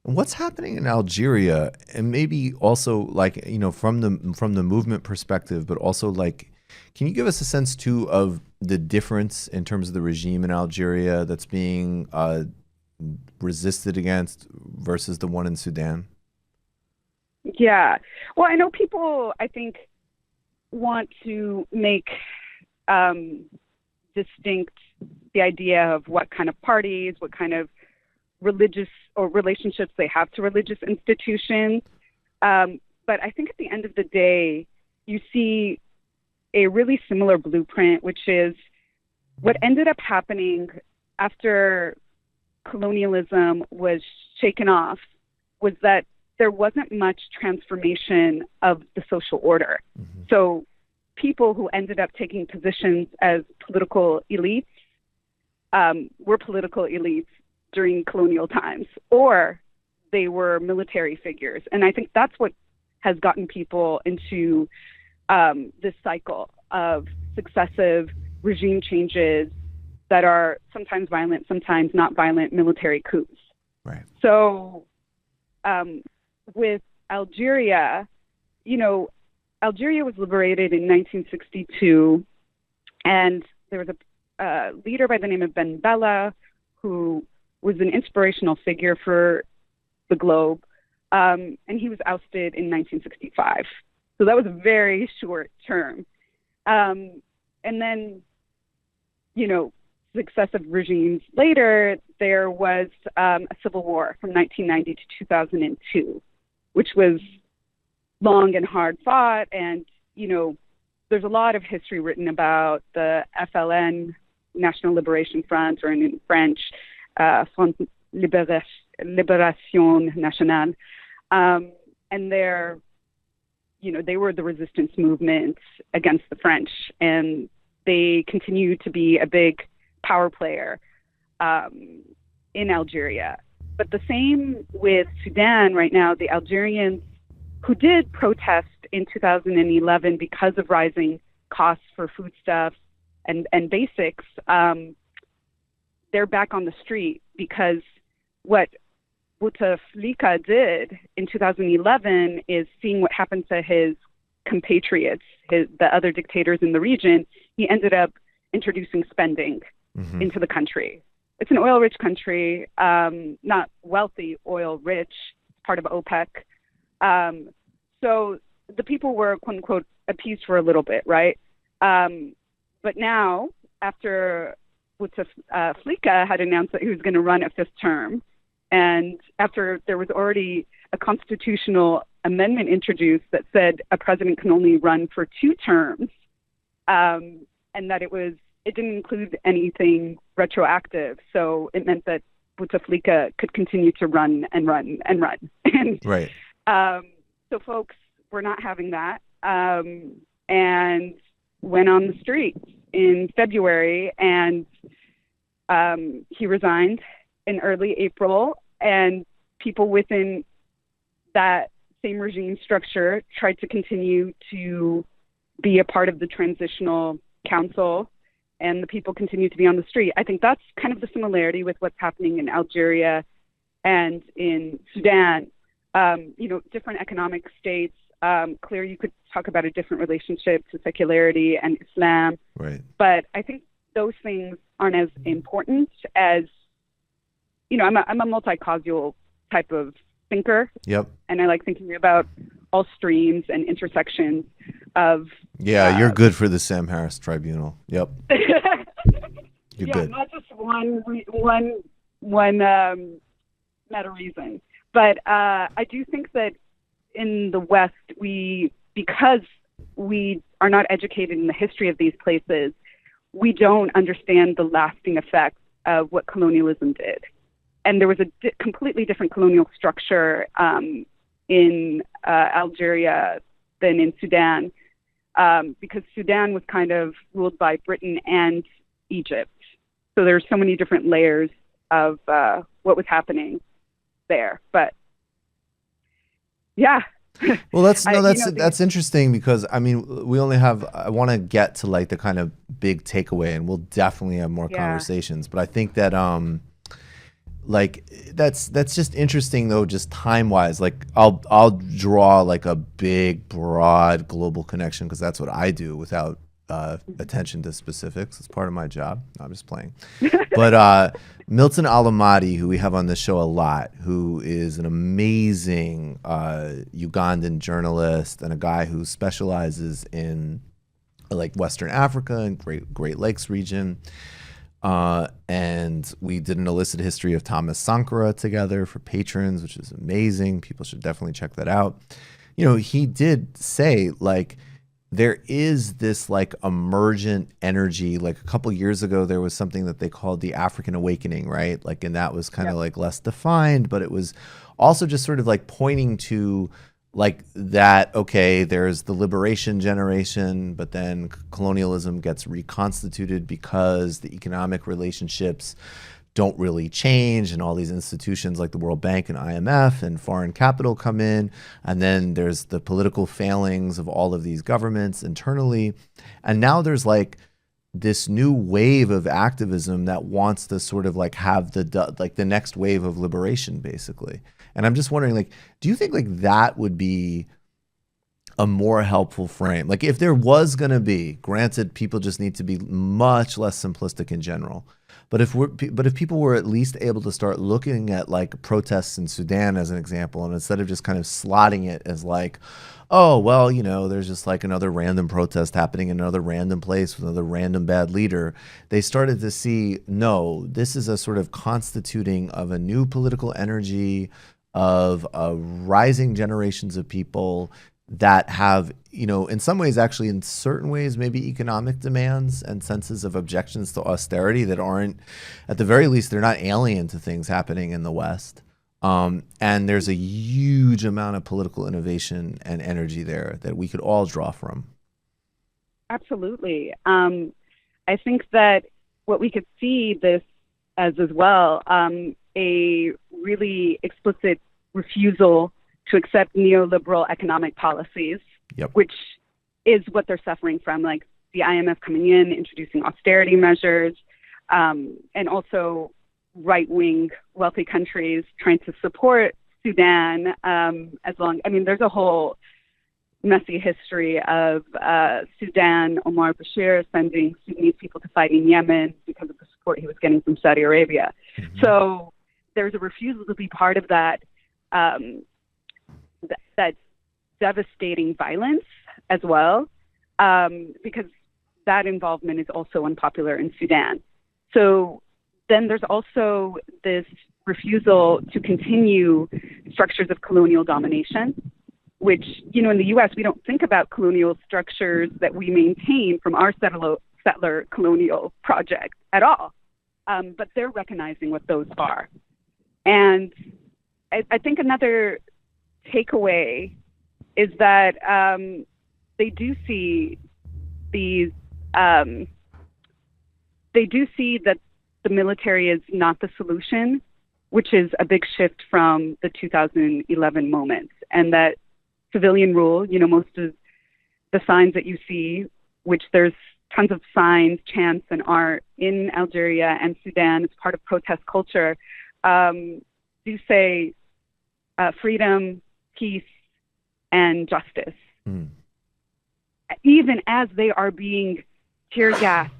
[SPEAKER 2] What's happening in Algeria, and maybe also like, from the movement perspective, but also like, can you give us a sense too of the difference in terms of the regime in Algeria that's being resisted against versus the one in Sudan?
[SPEAKER 10] Yeah. Well, I know people, I think, want to make distinct the idea of what kind of parties, what kind of religious or relationships they have to religious institutions. But I think at the end of the day, you see a really similar blueprint, which is what ended up happening after colonialism was shaken off was that there wasn't much transformation of the social order. Mm-hmm. So people who ended up taking positions as political elites were political elites during colonial times, or they were military figures. And I think that's what has gotten people into this cycle of successive regime changes that are sometimes violent, sometimes not violent military coups.
[SPEAKER 2] Right.
[SPEAKER 10] So with Algeria, Algeria was liberated in 1962, and there was a leader by the name of Ben Bella who was an inspirational figure for the globe, and he was ousted in 1965. So that was a very short term. And then, successive regimes later, there was a civil war from 1990 to 2002, which was long and hard fought. And, there's a lot of history written about the FLN, National Liberation Front, or in French, Front Libération Nationale. And they were the resistance movement against the French, and they continue to be a big power player in Algeria. But the same with Sudan right now. The Algerians who did protest in 2011 because of rising costs for foodstuffs and basics, they're back on the street because what Bouteflika did in 2011 is seeing what happened to his compatriots, the other dictators in the region. He ended up introducing spending into the country. It's an oil-rich country, not wealthy, oil-rich, part of OPEC. So the people were, quote unquote, appeased for a little bit, right? But now, after Bouteflika had announced that he was going to run a fifth term, and after there was already a constitutional amendment introduced that said a president can only run for 2 terms, and that it didn't include anything retroactive. So it meant that Bouteflika could continue to run and run and run. And,
[SPEAKER 2] right.
[SPEAKER 10] So folks were not having that, and went on the streets in February, and he resigned in early April, and people within that same regime structure tried to continue to be a part of the transitional council, and the people continue to be on the street. I think that's kind of the similarity with what's happening in Algeria and in Sudan. Different economic states. Clear, you could talk about a different relationship to secularity and Islam.
[SPEAKER 2] Right.
[SPEAKER 10] But I think those things aren't as important as, I'm a multi-causal type of thinker.
[SPEAKER 2] Yep.
[SPEAKER 10] And I like thinking about all streams and intersections of.
[SPEAKER 2] Yeah, you're good for the Sam Harris Tribunal. Yep. You're good.
[SPEAKER 10] Not just one meta reason. But I do think that in the West, because we are not educated in the history of these places, we don't understand the lasting effects of what colonialism did. And there was a completely different colonial structure in Algeria than in Sudan, because Sudan was kind of ruled by Britain and Egypt. So there's so many different layers of what was happening there. But yeah.
[SPEAKER 2] Well, that's interesting, because I want to get to like the kind of big takeaway, and we'll definitely have more conversations, but I think that that's just interesting though, just time wise. Like I'll draw like a big broad global connection, because that's what I do without attention to specifics. It's part of my job. No, I'm just playing. But Milton Alamati, who we have on this show a lot, who is an amazing Ugandan journalist and a guy who specializes in like Western Africa and Great Lakes region. And we did an illicit history of Thomas Sankara together for patrons, which is amazing. People should definitely check that out. He did say like, there is this like emergent energy. Like a couple years ago, there was something that they called the African Awakening, right? Like, and that was kind of like less defined, but it was also just sort of like pointing to like that, okay, there's the liberation generation, but then colonialism gets reconstituted because the economic relationships don't really change, and all these institutions like the World Bank and IMF and foreign capital come in, and then there's the political failings of all of these governments internally, and now there's like this new wave of activism that wants to sort of like have the next wave of liberation, basically. And I'm just wondering, like, do you think like that would be a more helpful frame? Like, if there was going to be, granted, people just need to be much less simplistic in general. But if people were at least able to start looking at like protests in Sudan as an example, and instead of just kind of slotting it as like, oh, well, you know, there's just like another random protest happening in another random place with another random bad leader, they started to see, no, this is a sort of constituting of a new political energy, of rising generations of people that have, you know, in some ways, actually, in certain ways, maybe economic demands and senses of objections to austerity that aren't, at the very least, they're not alien to things happening in the West. And there's a huge amount of political innovation and energy there that we could all draw from.
[SPEAKER 10] Absolutely. I think that what we could see this as well, a really explicit refusal to accept neoliberal economic policies, which is what they're suffering from, like the IMF coming in, introducing austerity measures, and also right-wing wealthy countries trying to support Sudan there's a whole messy history of Sudan, Omar Bashir sending Sudanese people to fight in Yemen because of the support he was getting from Saudi Arabia. Mm-hmm. So there's a refusal to be part of that that devastating violence as well, because that involvement is also unpopular in Sudan. So then there's also this refusal to continue structures of colonial domination, which, you know, in the U.S., we don't think about colonial structures that we maintain from our settler colonial project at all. But they're recognizing what those are. And I think another takeaway is that they do see these, they do see that the military is not the solution, which is a big shift from the 2011 moment, and that civilian rule, you know, most of the signs that you see, which there's tons of signs, chants, and art in Algeria and Sudan as part of protest culture, do say freedom, peace, and justice. Mm. Even as they are being tear gassed,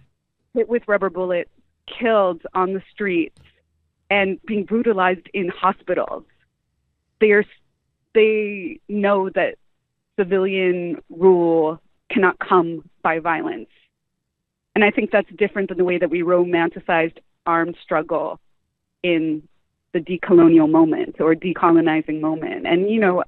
[SPEAKER 10] hit with rubber bullets, killed on the streets, and being brutalized in hospitals, they know that civilian rule cannot come by violence. And I think that's different than the way that we romanticized armed struggle in the decolonial moment or decolonizing moment. And, you know,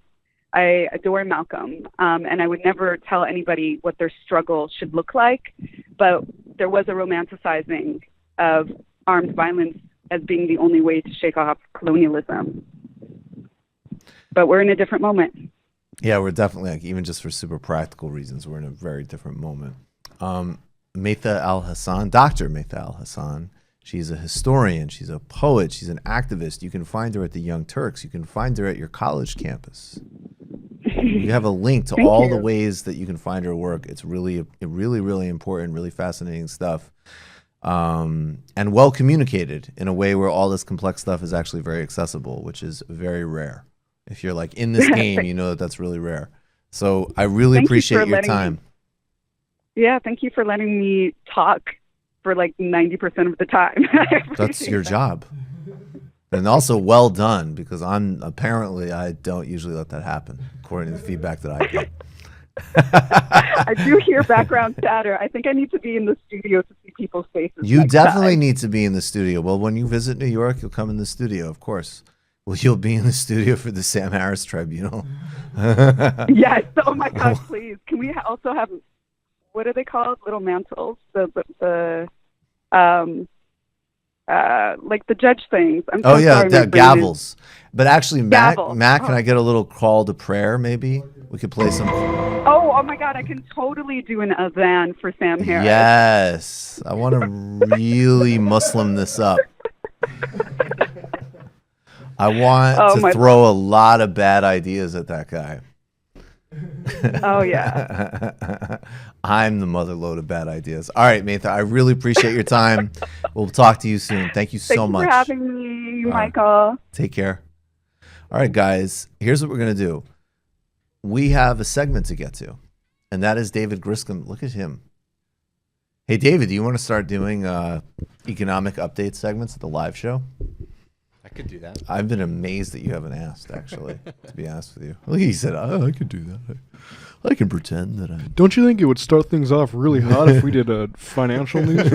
[SPEAKER 10] I adore Malcolm, and I would never tell anybody what their struggle should look like, but there was a romanticizing of armed violence as being the only way to shake off colonialism. But we're in a different moment.
[SPEAKER 2] Yeah, we're definitely, like, even just for super practical reasons, we're in a very different moment. Maytha Alhassen, Dr. Maytha Alhassen, she's a historian, she's a poet, she's an activist. You can find her at the Young Turks. You can find her at your college campus. You have a link to all the ways that you can find her work. It's really, really important, really fascinating stuff. And well communicated in a way where all this complex stuff is actually very accessible, which is very rare. If you're like in this game, you know that that's really rare. So I really appreciate your time.
[SPEAKER 10] Thank you for letting me talk for like 90% of the time.
[SPEAKER 2] That's your job. And also well done, because I don't usually let that happen, according to the feedback that I get.
[SPEAKER 10] I do hear background chatter. I think I need to be in the studio to see people's faces.
[SPEAKER 2] You definitely need to be in the studio. Well, when you visit New York, you'll come in the studio, of course. Well, you'll be in the studio for the Sam Harris Tribunal.
[SPEAKER 10] Yes. Oh my God, please. Can we also have, what are they called? Little mantles? Like the judge things. I'm so sorry,
[SPEAKER 2] gavels. But actually, Matt, can I get a little call to prayer? Maybe we could play some.
[SPEAKER 10] Oh my God! I can totally do an adhan for Sam Harris.
[SPEAKER 2] Yes, I want to really Muslim this up. I want to throw a lot of bad ideas at that guy.
[SPEAKER 10] Oh, yeah.
[SPEAKER 2] I'm the mother load of bad ideas. All right, Maytha, I really appreciate your time. We'll talk to you soon. Thank you so much.
[SPEAKER 10] Thanks for having me, Michael.
[SPEAKER 2] Take care. All right, guys, here's what we're going to do. We have a segment to get to, and that is David Griscom. Look at him. Hey, David, do you want to start doing economic update segments at the live show?
[SPEAKER 9] I could do that.
[SPEAKER 2] I've been amazed that you haven't asked, actually, to be honest with you. Well, he said, oh, I could do that. I can pretend that I...
[SPEAKER 3] Don't you think it would start things off really hot if we did a financial news?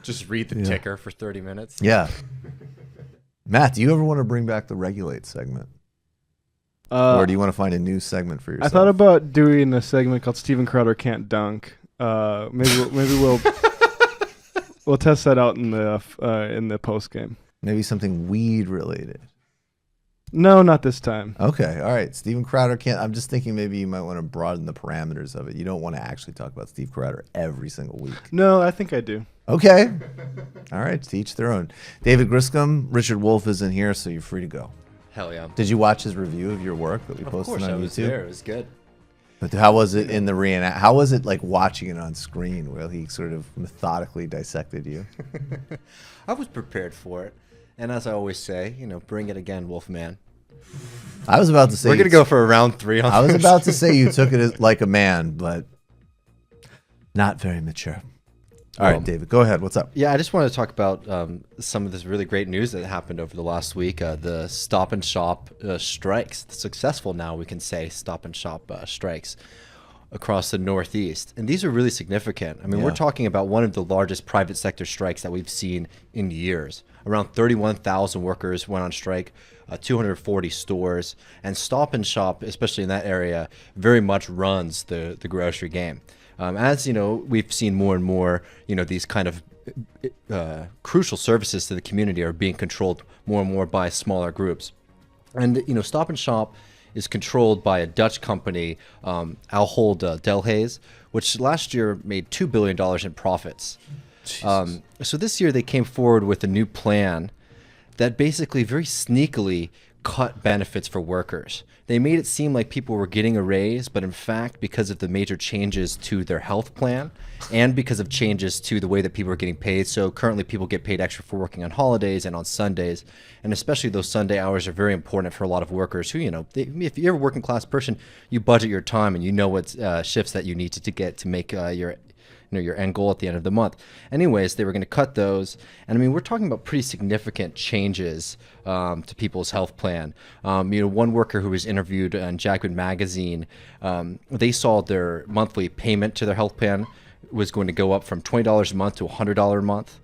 [SPEAKER 9] Just read the ticker for 30 minutes.
[SPEAKER 2] Yeah. Matt, do you ever want to bring back the Regulate segment? Or do you want to find a new segment for yourself?
[SPEAKER 3] I thought about doing a segment called Steven Crowder Can't Dunk. Maybe we'll test that out in the post game.
[SPEAKER 2] Maybe something weed related.
[SPEAKER 3] No, not this time.
[SPEAKER 2] Okay, all right. Steven Crowder can't. I'm just thinking maybe you might want to broaden the parameters of it. You don't want to actually talk about Steve Crowder every single week.
[SPEAKER 3] No, I think I do.
[SPEAKER 2] Okay. All right, to each their own. David Griscom, Richard Wolff isn't here, so you're free to go.
[SPEAKER 9] Hell yeah.
[SPEAKER 2] Did you watch his review of your work that we posted on YouTube?
[SPEAKER 9] Of course, I was there. It was good.
[SPEAKER 2] But how was it in the reenact? How was it like watching it on screen where he sort of methodically dissected you?
[SPEAKER 9] I was prepared for it. And as I always say, bring it again, Wolfman.
[SPEAKER 2] I was about to say...
[SPEAKER 9] We're going to go for a round 3 on
[SPEAKER 2] I was about to say you took it like a man, but not very mature. All right, David, go ahead. What's up?
[SPEAKER 9] Yeah, I just want to talk about some of this really great news that happened over the last week. The Stop and Shop strikes. Successful now, we can say, Stop and Shop strikes across the Northeast. And these are really significant. I mean, we're talking about one of the largest private sector strikes that we've seen in years. Around 31,000 workers went on strike, 240 stores. And Stop and Shop, especially in that area, very much runs the grocery game. As you know, we've seen more and more, these kind of crucial services to the community are being controlled more and more by smaller groups. And, Stop and Shop is controlled by a Dutch company, Ahold Delhaize, which last year made $2 billion in profits. So this year they came forward with a new plan that basically very sneakily cut benefits for workers. They made it seem like people were getting a raise, but in fact, because of the major changes to their health plan and because of changes to the way that people are getting paid. So currently people get paid extra for working on holidays and on Sundays. And especially those Sunday hours are very important for a lot of workers who, if you're a working class person, you budget your time and you know what shifts that you need to get to make your end goal at the end of the month. Anyways, they were going to cut those. And I mean, we're talking about pretty significant changes to people's health plan. One worker who was interviewed on Jacobin magazine, they saw their monthly payment to their health plan was going to go up from $20 a month to $100 a month.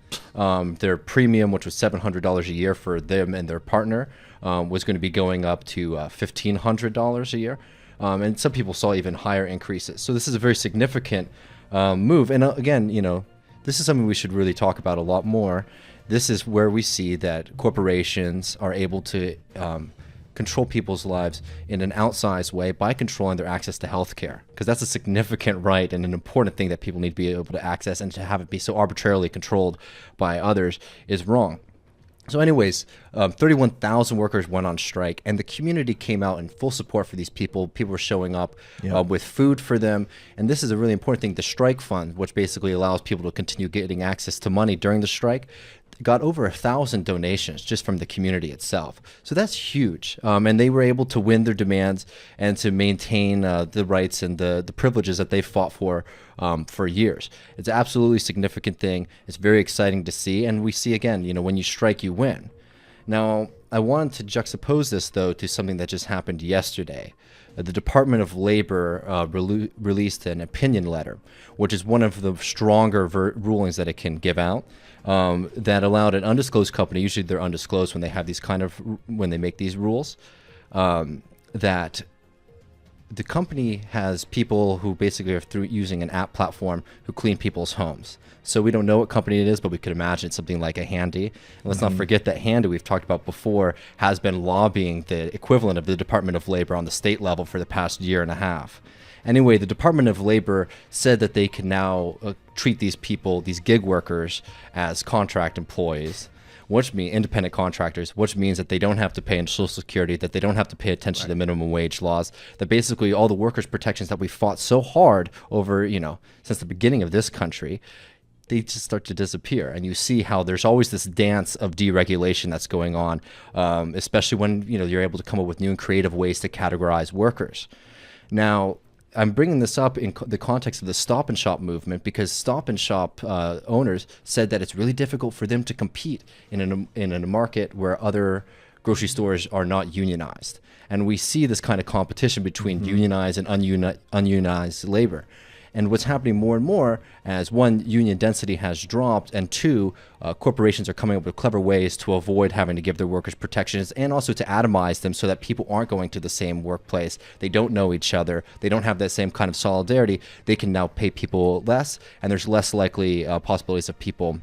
[SPEAKER 9] Their premium, which was $700 a year for them and their partner, was going to be going up to $1,500 a year. And some people saw even higher increases. So this is a very significant move. And again, this is something we should really talk about a lot more. This is where we see that corporations are able to control people's lives in an outsized way by controlling their access to healthcare, because that's a significant right and an important thing that people need to be able to access, and to have it be so arbitrarily controlled by others is wrong. So anyways, 31,000 workers went on strike, and the community came out in full support for these people. People were showing up with food for them. And this is a really important thing. The strike fund, which basically allows people to continue getting access to money during the strike, got over 1,000 donations just from the community itself. So that's huge. And they were able to win their demands and to maintain the rights and the privileges that they fought for years. It's an absolutely significant thing. It's very exciting to see. And we see, again, when you strike, you win. Now, I wanted to juxtapose this, though, to something that just happened yesterday. The Department of Labor released an opinion letter, which is one of the stronger rulings that it can give out, that allowed an undisclosed company, usually they're undisclosed when they have these when they make these rules, that the company has people who basically are using an app platform who clean people's homes. So we don't know what company it is, but we could imagine it's something like a Handy. And let's not forget that Handy, we've talked about before, has been lobbying the equivalent of the Department of Labor on the state level for the past year and a half. Anyway, the Department of Labor said that they can now treat these people, these gig workers, as contract employees. which mean independent contractors, which means that they don't have to pay in Social Security, that they don't have to pay attention to the minimum wage laws, that basically all the workers' protections that we fought so hard over, since the beginning of this country, they just start to disappear. And you see how there's always this dance of deregulation that's going on, especially when, you're able to come up with new and creative ways to categorize workers. Now, I'm bringing this up in the context of the Stop and Shop movement because Stop and Shop owners said that it's really difficult for them to compete in a market where other grocery stores are not unionized. And we see this kind of competition between unionized and unionized labor. And what's happening more and more as one, union density has dropped, and two, corporations are coming up with clever ways to avoid having to give their workers protections and also to atomize them so that people aren't going to the same workplace. They don't know each other. They don't have that same kind of solidarity. They can now pay people less, and there's less likely possibilities of people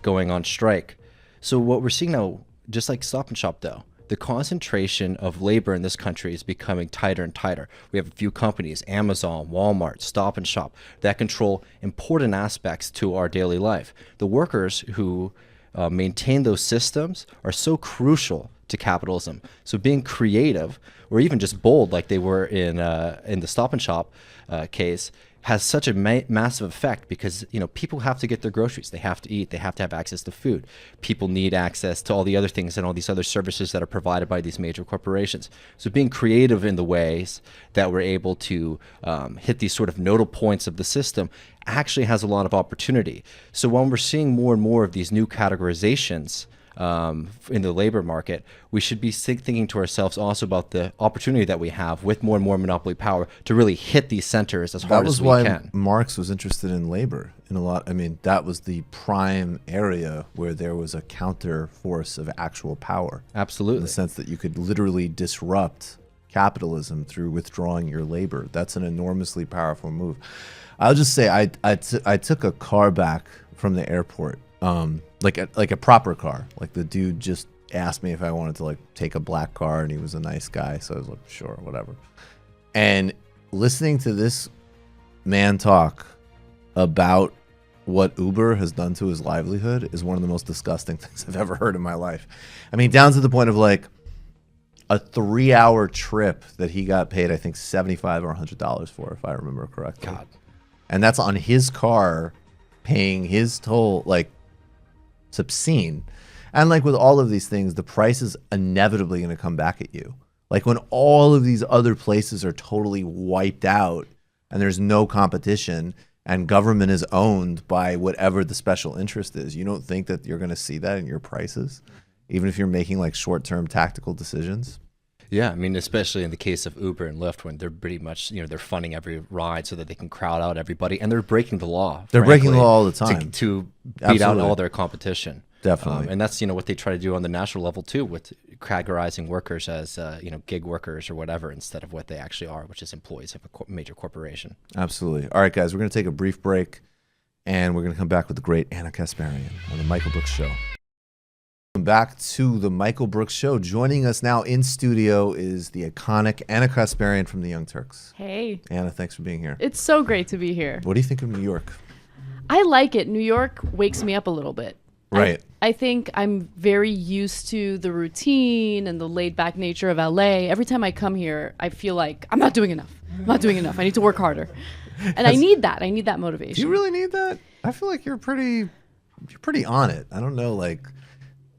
[SPEAKER 9] going on strike. So what we're seeing now, just like Stop and Shop though, the concentration of labor in this country is becoming tighter and tighter. We have a few companies, Amazon, Walmart, Stop and Shop, that control important aspects to our daily life. The workers who maintain those systems are so crucial to capitalism. So being creative, or even just bold, like they were in the Stop and Shop case, has such a massive effect because people have to get their groceries, they have to eat, they have to have access to food. People need access to all the other things and all these other services that are provided by these major corporations. So being creative in the ways that we're able to hit these sort of nodal points of the system actually has a lot of opportunity. So when we're seeing more and more of these new categorizations in the labor market, we should be thinking to ourselves also about the opportunity that we have with more and more monopoly power to really hit these centers as hard as we can.
[SPEAKER 2] That was why Marx was interested in labor in a lot. I mean, that was the prime area where there was a counter force of actual power.
[SPEAKER 9] Absolutely.
[SPEAKER 2] In the sense that you could literally disrupt capitalism through withdrawing your labor. That's an enormously powerful move. I'll just say I took a car back from the airport. Like a proper car. Like the dude just asked me if I wanted to take a black car, and he was a nice guy, so I was like, sure, whatever. And listening to this man talk about what Uber has done to his livelihood is one of the most disgusting things I've ever heard in my life. I mean, down to the point of a 3-hour trip that he got paid, I think $75 or $100 for, if I remember correctly.
[SPEAKER 9] God.
[SPEAKER 2] And that's on his car, paying his toll, it's obscene. And with all of these things, the price is inevitably going to come back at you. When all of these other places are totally wiped out and there's no competition and government is owned by whatever the special interest is, you don't think that you're going to see that in your prices, even if you're making short-term tactical decisions?
[SPEAKER 9] Yeah, I mean, especially in the case of Uber and Lyft, when they're pretty much, they're funding every ride so that they can crowd out everybody, and they're breaking the law.
[SPEAKER 2] They're breaking the law all the time
[SPEAKER 9] to beat out all their competition.
[SPEAKER 2] Definitely.
[SPEAKER 9] And that's, what they try to do on the national level too, with categorizing workers as, gig workers or whatever, instead of what they actually are, which is employees of a major corporation.
[SPEAKER 2] Absolutely. All right, guys, we're going to take a brief break, and we're going to come back with the great Anna Kasparian on the Michael Brooks Show. Welcome back to the Michael Brooks Show. Joining us now in studio is the iconic Anna Kasparian from the Young Turks.
[SPEAKER 11] Hey.
[SPEAKER 2] Anna, thanks for being here.
[SPEAKER 11] It's so great to be here.
[SPEAKER 2] What do you think of New York?
[SPEAKER 11] I like it. New York wakes me up a little bit.
[SPEAKER 2] Right.
[SPEAKER 11] I think I'm very used to the routine and the laid-back nature of LA. Every time I come here, I feel like I'm not doing enough. I'm not doing enough. I need to work harder. And I need that. I need that motivation.
[SPEAKER 2] Do you really need that? I feel like you're pretty on it. I don't know,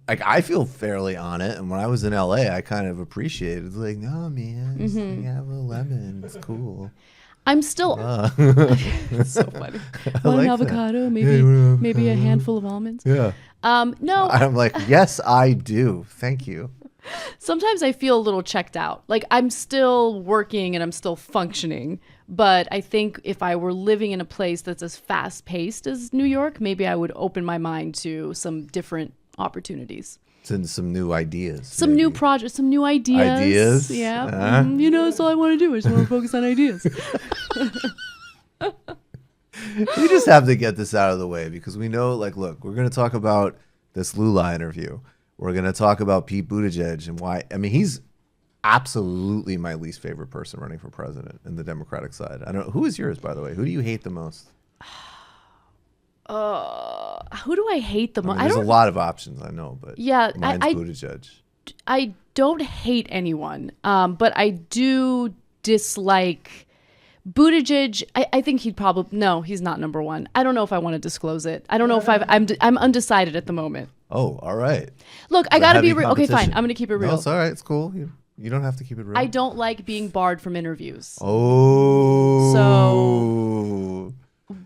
[SPEAKER 2] I feel fairly on it, and when I was in LA, I kind of appreciated no man, just have a lemon, it's cool.
[SPEAKER 11] I'm still it's so funny. Want an avocado, maybe a handful of almonds.
[SPEAKER 2] Yeah.
[SPEAKER 11] No.
[SPEAKER 2] I'm yes, I do. Thank you.
[SPEAKER 11] Sometimes I feel a little checked out. I'm still working and I'm still functioning, but I think if I were living in a place that's as fast-paced as New York, maybe I would open my mind to some different opportunities.
[SPEAKER 2] Some new ideas.
[SPEAKER 11] Some new projects, some new ideas.
[SPEAKER 2] Ideas?
[SPEAKER 11] Yeah. That's all I want to do. I just want to focus on ideas.
[SPEAKER 2] We just have to get this out of the way because we know, look, we're going to talk about this Lula interview. We're going to talk about Pete Buttigieg and why. I mean, he's absolutely my least favorite person running for president in the Democratic side. I don't know. Who is yours, by the way? Who do you hate the most?
[SPEAKER 11] Who do I hate the most?
[SPEAKER 2] There's a lot of options, I know, but
[SPEAKER 11] yeah,
[SPEAKER 2] mine's Buttigieg.
[SPEAKER 11] I don't hate anyone, but I do dislike Buttigieg. I think he'd probably he's not number one. I don't know if I want to disclose it. I don't know if I'm undecided at the moment.
[SPEAKER 2] Oh, all right.
[SPEAKER 11] Look, I gotta be real. Okay, fine. I'm gonna keep it real.
[SPEAKER 2] No, it's all right. It's cool. You don't have to keep it real.
[SPEAKER 11] I don't like being barred from interviews.
[SPEAKER 2] Oh.
[SPEAKER 11] So,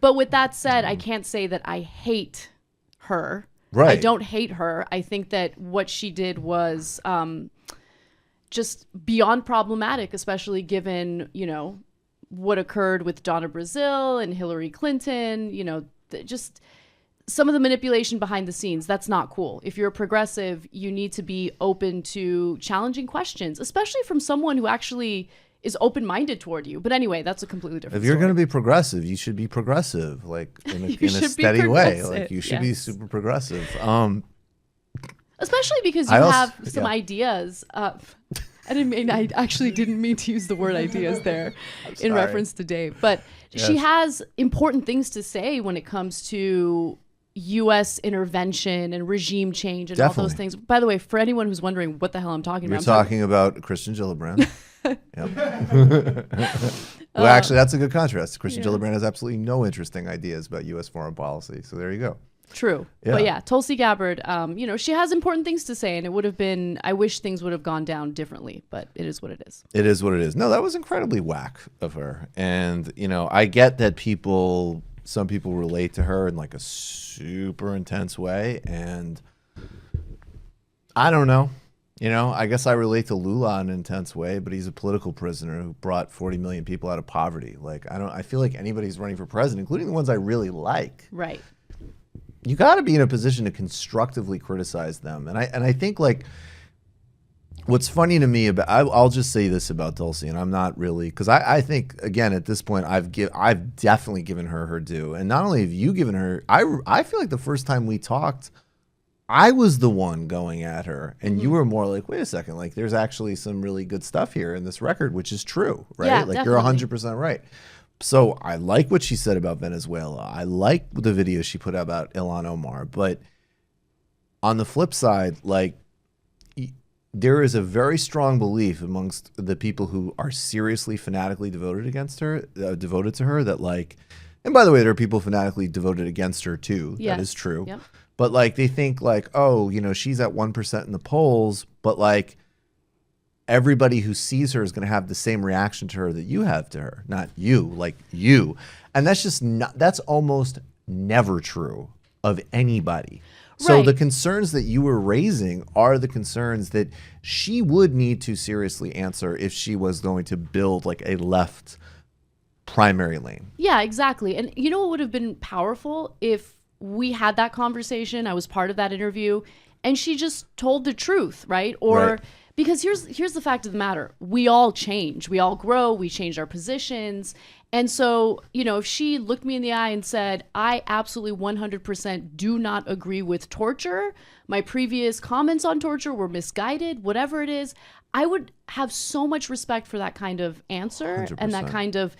[SPEAKER 11] but with that said, I can't say that I hate her.
[SPEAKER 2] Right.
[SPEAKER 11] I don't hate her. I think that what she did was just beyond problematic, especially given, what occurred with Donna Brazile and Hillary Clinton, just some of the manipulation behind the scenes. That's not cool. If you're a progressive, you need to be open to challenging questions, especially from someone who actually is open-minded toward you. But anyway, that's a completely different
[SPEAKER 2] If you're
[SPEAKER 11] story.
[SPEAKER 2] going to be progressive, you should be progressive, like in a steady way. Like you should be super progressive.
[SPEAKER 11] Especially because you have some ideas. I actually didn't mean to use the word ideas there in reference to Dave. But she has important things to say when it comes to U.S. intervention and regime change and all those things. By the way, for anyone who's wondering what the hell I'm talking about.
[SPEAKER 2] You're talking about Christian Gillibrand. Well, actually, that's a good contrast. Christian Gillibrand has absolutely no interesting ideas about U.S. foreign policy. So there you go.
[SPEAKER 11] True. Yeah. But yeah, Tulsi Gabbard, she has important things to say, and it would have been, I wish things would have gone down differently, but it is what it is.
[SPEAKER 2] It is what it is. No, that was incredibly whack of her. And, I get that some people relate to her in like a super intense way. And I don't know. I guess I relate to Lula in an intense way, but he's a political prisoner who brought 40 million people out of poverty. Like, I feel like anybody's running for president, including the ones I really like.
[SPEAKER 11] Right.
[SPEAKER 2] You got to be in a position to constructively criticize them. And I think like what's funny to me about, I'll just say this about Tulsi, and I'm not really, because I think, again, at this point, I've definitely given her due. And not only have you given her, I feel like the first time we talked, I was the one going at her, and you were more like, wait a second, like there's actually some really good stuff here in this record, which is true, right?
[SPEAKER 11] Yeah,
[SPEAKER 2] like
[SPEAKER 11] definitely.
[SPEAKER 2] You're 100% right. So I like what she said about Venezuela. I like the video she put out about Ilhan Omar. But on the flip side, like there is a very strong belief amongst the people who are seriously fanatically devoted to her that like, and by the way, there are people fanatically devoted against her too.
[SPEAKER 11] Yes.
[SPEAKER 2] That is true.
[SPEAKER 11] Yep.
[SPEAKER 2] But like they think like, oh, she's at 1% in the polls, but like everybody who sees her is going to have the same reaction to her that you have to her, not you, like you. And that's just that's almost never true of anybody. So
[SPEAKER 11] Right.
[SPEAKER 2] the concerns that you were raising are the concerns that she would need to seriously answer if she was going to build like a left primary lane.
[SPEAKER 11] Yeah, exactly. And you know what would have been powerful if we had that conversation, I was part of that interview, and she just told the truth, right? Or because here's the fact of the matter. We all change. We all grow. We change our positions. And so, if she looked me in the eye and said, I absolutely 100% do not agree with torture, my previous comments on torture were misguided, whatever it is, I would have so much respect for that kind of answer
[SPEAKER 2] 100%.
[SPEAKER 11] and that kind of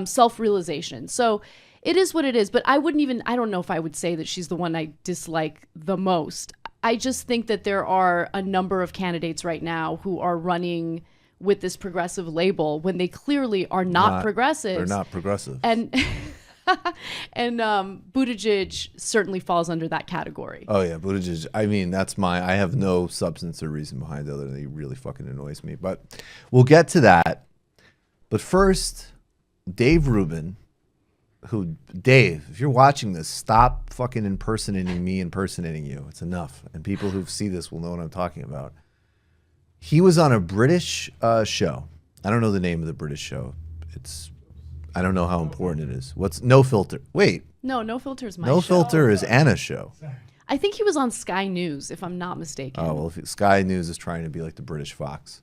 [SPEAKER 11] self-realization. So it is what it is. But I don't know if I would say that she's the one I dislike the most. I just think that there are a number of candidates right now who are running with this progressive label when they clearly are not progressives.
[SPEAKER 2] They're not progressive.
[SPEAKER 11] And and Buttigieg certainly falls under that category.
[SPEAKER 2] Oh yeah, Buttigieg. I mean, I have no substance or reason behind it other than he really fucking annoys me. But we'll get to that. But first, Dave Rubin, Dave, if you're watching this, stop fucking impersonating me impersonating you. It's enough. And people who see this will know what I'm talking about. He was on a British show. I don't know the name of the British show. I don't know how important it is. What's No Filter? Wait.
[SPEAKER 11] No Filter is my
[SPEAKER 2] No
[SPEAKER 11] show.
[SPEAKER 2] Filter is Anna's show.
[SPEAKER 11] I think he was on Sky News, if I'm not mistaken.
[SPEAKER 2] Oh, well, Sky News is trying to be like the British Fox.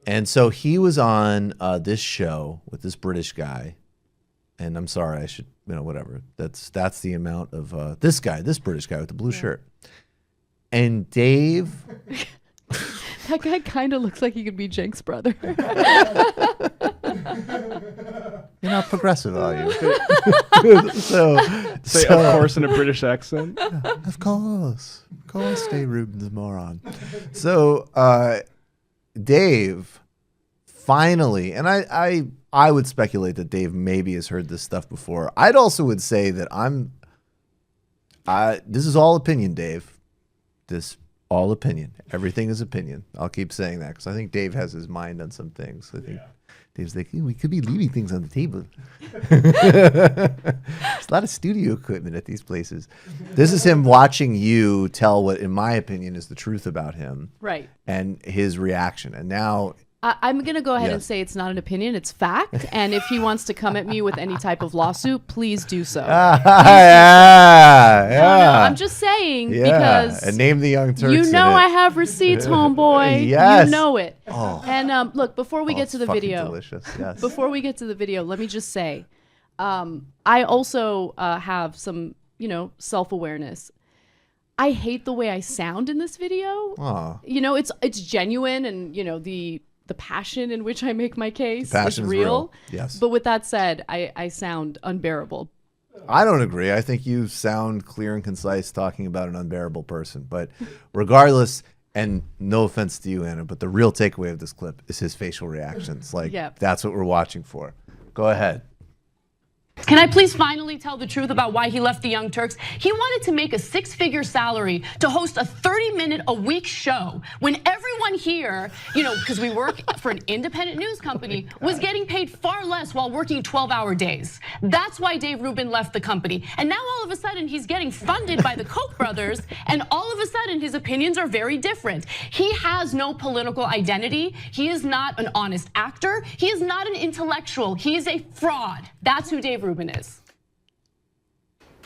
[SPEAKER 2] And so he was on this show with this British guy. And I'm sorry, I should, whatever. That's the amount of this British guy with the blue shirt. And Dave...
[SPEAKER 11] That guy kind of looks like he could be Jake's brother.
[SPEAKER 2] You're not progressive, are you?
[SPEAKER 3] Say of course in a British accent.
[SPEAKER 2] Of course, Dave Rubin's a moron. So, Dave, finally, and I would speculate that Dave maybe has heard this stuff before. I'd also would say that this is all opinion, Dave. This all opinion. Everything is opinion. I'll keep saying that because I think Dave has his mind on some things. I think Dave's like, we could be leaving things on the table. There's a lot of studio equipment at these places. This is him watching you tell what, in my opinion, is the truth about him.
[SPEAKER 11] Right.
[SPEAKER 2] And his reaction. And now...
[SPEAKER 11] I'm going to go ahead and say it's not an opinion, it's fact. And if he wants to come at me with any type of lawsuit, please do so. I'm just saying because...
[SPEAKER 2] And name the Young Turks.
[SPEAKER 11] You know I have receipts, homeboy.
[SPEAKER 2] Yes.
[SPEAKER 11] You know it.
[SPEAKER 2] Oh.
[SPEAKER 11] And look, before we get to the video...
[SPEAKER 2] delicious. Yes.
[SPEAKER 11] Before we get to the video, let me just say, I also have some, self-awareness. I hate the way I sound in this video.
[SPEAKER 2] Aw.
[SPEAKER 11] It's genuine and, the passion in which I make my case is
[SPEAKER 2] real.
[SPEAKER 11] real.
[SPEAKER 2] Yes.
[SPEAKER 11] But with that said, I sound unbearable.
[SPEAKER 2] I don't agree. I think you sound clear and concise talking about an unbearable person. But regardless, and no offense to you, Anna, but the real takeaway of this clip is his facial reactions. That's what we're watching for. Go ahead.
[SPEAKER 12] Can I please finally tell the truth about why he left the Young Turks? He wanted to make a 6-figure salary to host a 30-minute-a-week show when everyone here, because we work for an independent news company, was getting paid far less while working 12-hour days. That's why Dave Rubin left the company. And now all of a sudden he's getting funded by the Koch brothers, and all of a sudden his opinions are very different. He has no political identity. He is not an honest actor. He is not an intellectual. He is a fraud. That's who Dave Rubin is.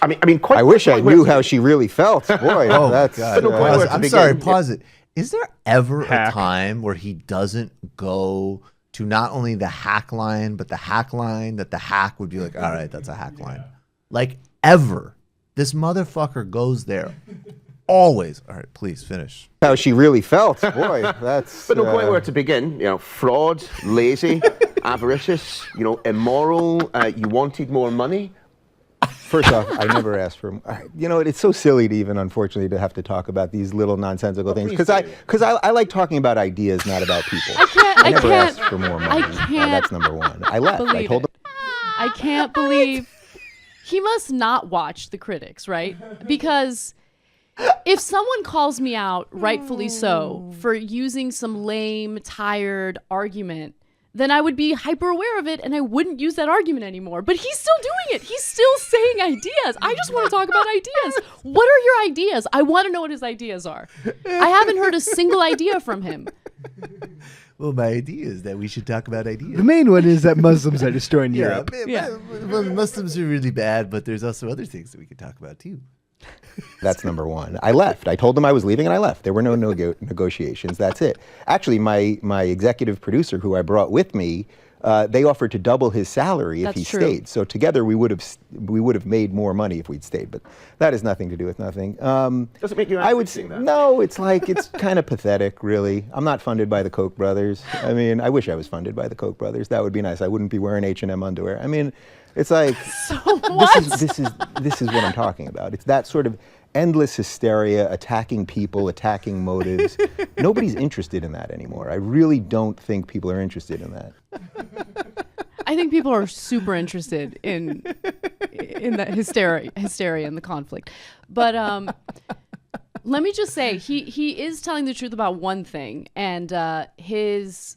[SPEAKER 13] I wish I knew how she really felt. Boy, that's.
[SPEAKER 2] God. I'm sorry, pause it. Is there ever a time where he doesn't go to not only the hack line, but the hack line that the hack would be like, all right, that's a hack line. Like, ever. This motherfucker goes there. Always. All right, please finish.
[SPEAKER 13] How she really felt. Boy, that's.
[SPEAKER 14] But no, quite where to begin. Fraud, lazy, avaricious, immoral. You wanted more money.
[SPEAKER 13] First off, I never asked for. It's so silly to even, unfortunately, to have to talk about these little nonsensical things because I like talking about ideas, not about people. I never asked for more money. That's number one. I left. I told them.
[SPEAKER 11] I can't believe he must not watch the critics, right? Because if someone calls me out, rightfully so, for using some lame, tired argument, then I would be hyper aware of it and I wouldn't use that argument anymore. But he's still doing it. He's still saying ideas. I just want to talk about ideas. What are your ideas? I want to know what his ideas are. I haven't heard a single idea from him.
[SPEAKER 2] Well, my idea is that we should talk about ideas.
[SPEAKER 3] The main one is that Muslims are destroying Europe.
[SPEAKER 2] Muslims are really bad, but there's also other things that we could talk about too.
[SPEAKER 13] That's number one. I left. I told them I was leaving and I left. There were no negotiations. That's it. Actually, my executive producer, who I brought with me, they offered to double his salary if he stayed. So together we would have made more money if we'd stayed. But that has nothing to do with nothing.
[SPEAKER 14] Does it make you angry?
[SPEAKER 13] I would say no. It's kind of pathetic, really. I'm not funded by the Koch brothers. I wish I was funded by the Koch brothers. That would be nice. I wouldn't be wearing H&M underwear. It's like this is what I'm talking about. It's that sort of endless hysteria, attacking people, attacking motives. Nobody's interested in that anymore. I really don't think people are interested in that.
[SPEAKER 11] I think people are super interested in that hysteria and the conflict. But let me just say, he is telling the truth about one thing, and his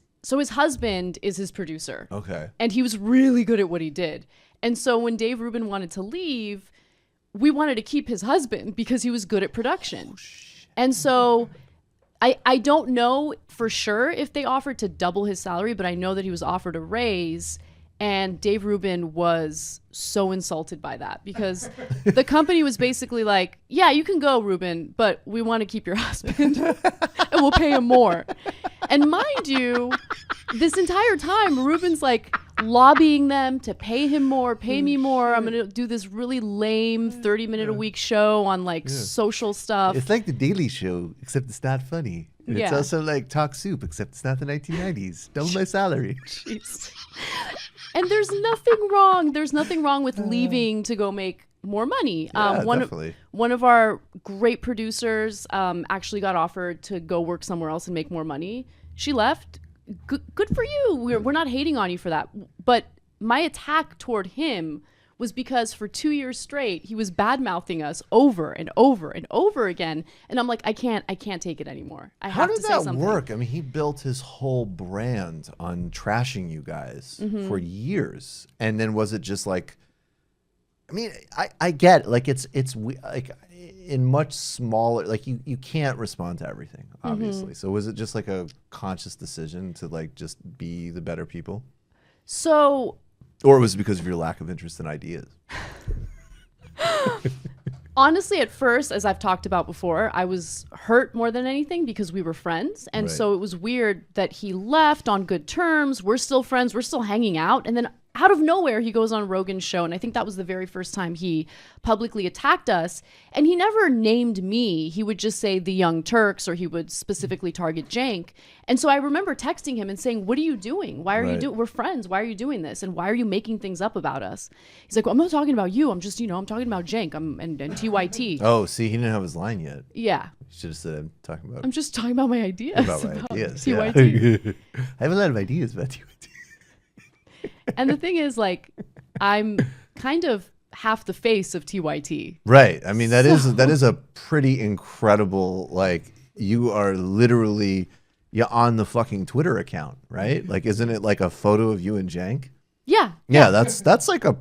[SPEAKER 11] husband is his producer.
[SPEAKER 2] Okay.
[SPEAKER 11] And he was really good at what he did. And so when Dave Rubin wanted to leave, we wanted to keep his husband because he was good at production. And so I don't know for sure if they offered to double his salary, but I know that he was offered a raise. And Dave Rubin was so insulted by that because the company was basically like, yeah, you can go, Rubin, but we want to keep your husband and we'll pay him more. And mind you, this entire time, Rubin's like lobbying them to pay him more, pay me more. I'm going to do this really lame 30-minute-a-week show on social stuff.
[SPEAKER 2] It's like The Daily Show, except it's not funny. And it's also like Talk Soup, except it's not the 1990s. Double my salary.
[SPEAKER 11] Jeez. And there's nothing wrong. There's nothing wrong with leaving to go make more money.
[SPEAKER 2] Yeah, definitely.
[SPEAKER 11] One of our great producers actually got offered to go work somewhere else and make more money. She left. Good for you. We're not hating on you for that. But my attack toward him was because for 2 years straight, he was bad-mouthing us over and over and over again. And I'm like, I can't take it anymore. I have to say something.
[SPEAKER 2] How did that work? I mean, he built his whole brand on trashing you guys for years. And then was it just like, I mean, I get it. Like it's like in much smaller, like you can't respond to everything, obviously. So was it just like a conscious decision to like just be the better people?
[SPEAKER 11] So...
[SPEAKER 2] Or was it because of your lack of interest in ideas?
[SPEAKER 11] Honestly, at first, as I've talked about before, I was hurt more than anything because we were friends. And so it was weird that he left on good terms. We're still friends. We're still hanging out. And then out of nowhere, he goes on Rogan's show. And I think that was the very first time he publicly attacked us. And he never named me. He would just say the Young Turks, or he would specifically target Cenk. And so I remember texting him and saying, what are you doing? Why are you doing? We're friends. Why are you doing this? And why are you making things up about us? He's like, well, I'm not talking about you. I'm just, I'm talking about Cenk and TYT.
[SPEAKER 2] Oh, see, he didn't have his line yet.
[SPEAKER 11] Yeah.
[SPEAKER 2] You should have said,
[SPEAKER 11] I'm just talking about my ideas.
[SPEAKER 2] About my ideas.
[SPEAKER 11] TYT.
[SPEAKER 2] Yeah. I have a lot of ideas about TYT.
[SPEAKER 11] And the thing is, like, I'm kind of half the face of TYT.
[SPEAKER 2] Right. I mean, that is a pretty incredible, like, you are literally on the fucking Twitter account, right? Like, isn't it like a photo of you and Cenk?
[SPEAKER 11] Yeah.
[SPEAKER 2] Yeah, that's like a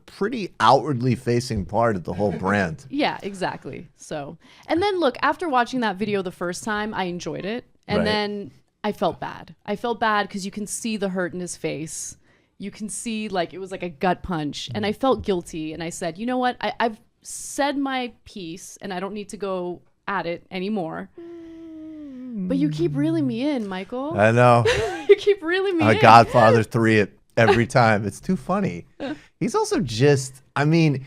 [SPEAKER 2] pretty outwardly facing part of the whole brand.
[SPEAKER 11] Yeah, exactly. So, and then look, after watching that video the first time, I enjoyed it. And then I felt bad. I felt bad because you can see the hurt in his face. You can see like it was like a gut punch, and I felt guilty. And I said, you know what? I've said my piece, and I don't need to go at it anymore. But you keep reeling me in, Michael.
[SPEAKER 2] I know.
[SPEAKER 11] You keep reeling me in.
[SPEAKER 2] Godfather 3 it every time. It's too funny. He's also just, I mean,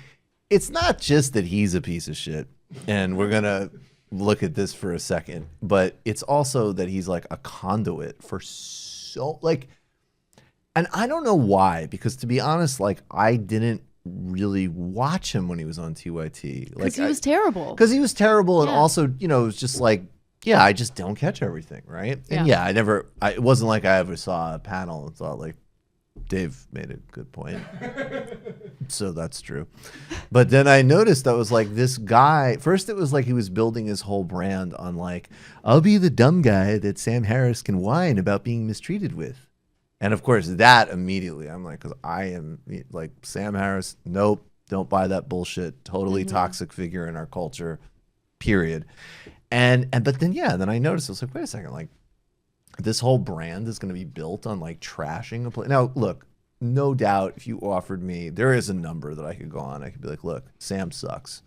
[SPEAKER 2] it's not just that he's a piece of shit, and we're gonna look at this for a second, but it's also that he's like a conduit for so like. And I don't know why, because to be honest, like I didn't really watch him when he was on TYT.
[SPEAKER 11] Because he was terrible.
[SPEAKER 2] Because he was terrible, and also, it was just like, yeah, I just don't catch everything, right? And it wasn't like I ever saw a panel and thought like, Dave made a good point. So that's true. But then I noticed that was like this guy, first it was like he was building his whole brand on like, I'll be the dumb guy that Sam Harris can whine about being mistreated with. And of course, that immediately, I'm like, because I am like Sam Harris. Nope, don't buy that bullshit. Totally toxic figure in our culture, period. But then I noticed, I was like, wait a second, like this whole brand is going to be built on like trashing a place. Now, look, no doubt, if you offered me, there is a number that I could go on. I could be like, look, Sam sucks,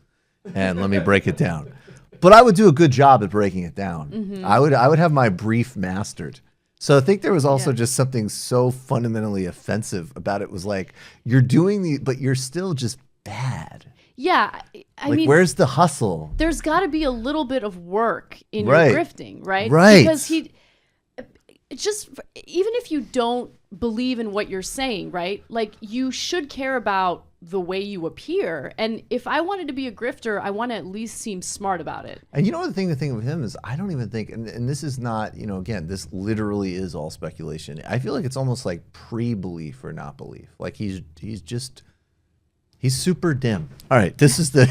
[SPEAKER 2] and let me break it down. But I would do a good job at breaking it down. I would have my brief mastered. So I think there was also just something so fundamentally offensive about it. Was like, you're doing but you're still just bad.
[SPEAKER 11] Yeah. I mean,
[SPEAKER 2] where's the hustle?
[SPEAKER 11] There's got to be a little bit of work in your grifting, right?
[SPEAKER 2] Right.
[SPEAKER 11] Because it's just, even if you don't believe in what you're saying, right? Like, you should care about the way you appear. And if I wanted to be a grifter, I want to at least seem smart about it.
[SPEAKER 2] And the thing with him is, I don't even think, and this is not, again, this literally is all speculation. I feel like it's almost like pre-belief or not belief. Like he's super dim. All right, this is the,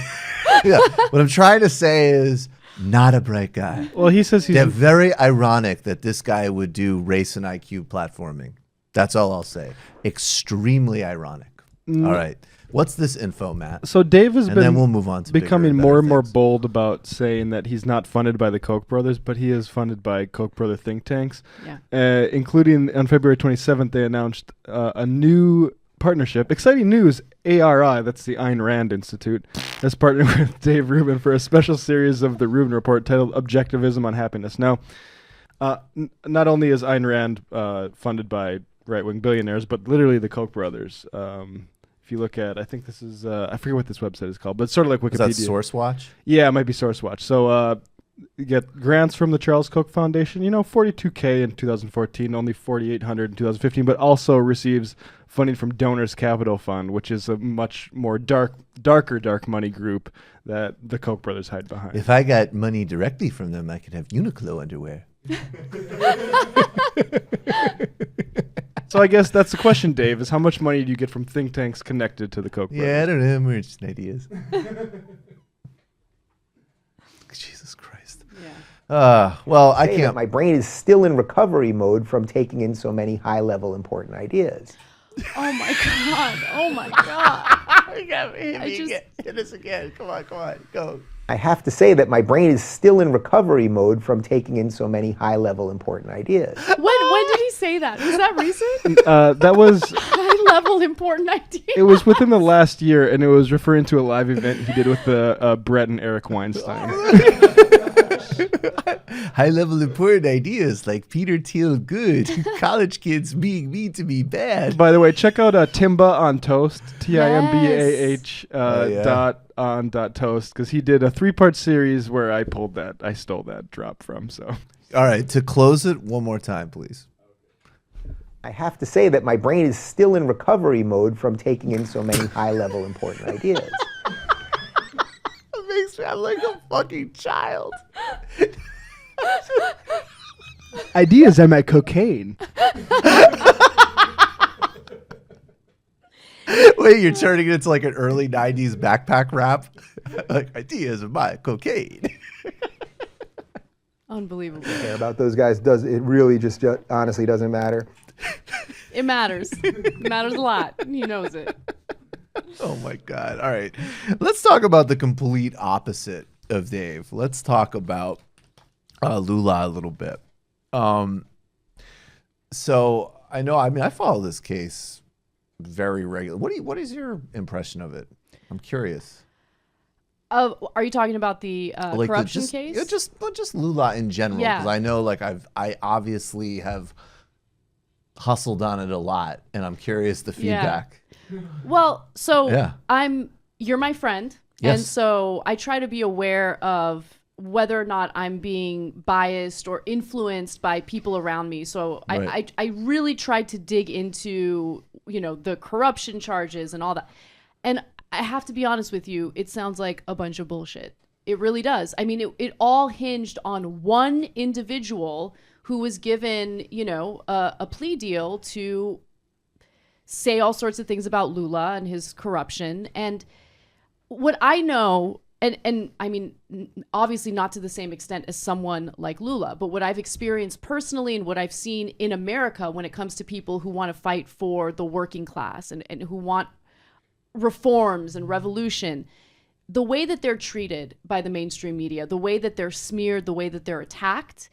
[SPEAKER 2] what I'm trying to say is, not a bright guy.
[SPEAKER 3] Well, he says
[SPEAKER 2] they're very ironic that this guy would do race and IQ platforming. That's all I'll say. Extremely ironic. All right. What's this info, Matt?
[SPEAKER 3] So Dave has
[SPEAKER 2] then we'll move on to
[SPEAKER 3] becoming more and more bold about saying that he's not funded by the Koch brothers, but he is funded by Koch brother think tanks. Yeah. Including on February 27th, they announced a new partnership. Exciting news. ARI, that's the Ayn Rand Institute, has partnered with Dave Rubin for a special series of the Rubin Report titled Objectivism on Happiness. Now, not only is Ayn Rand funded by right-wing billionaires, but literally the Koch brothers. If you look at, I think this is, I forget what this website is called, but it's sort of like Wikipedia.
[SPEAKER 2] Is that SourceWatch?
[SPEAKER 3] Yeah, it might be SourceWatch. So get grants from the Charles Koch Foundation. $42K in 2014, only $4,800 in 2015, but also receives funding from Donors Capital Fund, which is a much more dark money group that the Koch brothers hide behind.
[SPEAKER 2] If I got money directly from them, I could have Uniqlo underwear.
[SPEAKER 3] So I guess that's the question, Dave, is how much money do you get from think tanks connected to the Koch brothers?
[SPEAKER 2] Yeah, I don't know. More interesting ideas. Jesus Christ.
[SPEAKER 11] Yeah.
[SPEAKER 2] Well, I can't.
[SPEAKER 15] My brain is still in recovery mode from taking in so many high-level important ideas.
[SPEAKER 11] Oh my God. Oh my God.
[SPEAKER 2] You got me. Hit us again. Come on. Go.
[SPEAKER 15] I have to say that my brain is still in recovery mode from taking in so many high-level important ideas.
[SPEAKER 11] When did he say that? Was that recent?
[SPEAKER 3] That was
[SPEAKER 11] high-level important idea.
[SPEAKER 3] It was within the last year, and it was referring to a live event he did with Brett and Eric Weinstein.
[SPEAKER 2] High-level important ideas like Peter Thiel good, college kids being mean to me bad.
[SPEAKER 3] By the way, check out Timba on Toast, TIMBAH on toast, because he did a 3-part series where I stole that drop from. So,
[SPEAKER 2] all right, to close it one more time, please.
[SPEAKER 15] I have to say that my brain is still in recovery mode from taking in so many high-level important ideas.
[SPEAKER 2] It makes me like a fucking child.
[SPEAKER 3] Ideas, I'm at cocaine.
[SPEAKER 2] Wait, you're turning it into like an early 90s backpack rap? Like, ideas of my cocaine.
[SPEAKER 11] Unbelievable.
[SPEAKER 15] Care about those guys, it really just honestly doesn't matter.
[SPEAKER 11] It matters. It matters a lot. He knows it.
[SPEAKER 2] Oh my God. All right. Let's talk about the complete opposite of Dave. Let's talk about Lula a little bit. So I follow this case very regularly. What is your impression of it? I'm curious.
[SPEAKER 11] Are you talking about the corruption case?
[SPEAKER 2] Yeah, just Lula in general, because I know I obviously have hustled on it a lot, and I'm curious the feedback.
[SPEAKER 11] Yeah. Well, so you're my friend, and so I try to be aware of whether or not I'm being biased or influenced by people around me. So right. I really tried to dig into the corruption charges and all that, and I have to be honest with you, it sounds like a bunch of bullshit. It really does. I mean, it all hinged on one individual who was given, a plea deal to say all sorts of things about Lula and his corruption. And what I know, and I mean, obviously not to the same extent as someone like Lula, but what I've experienced personally and what I've seen in America when it comes to people who want to fight for the working class and who want reforms and revolution, the way that they're treated by the mainstream media, the way that they're smeared, the way that they're attacked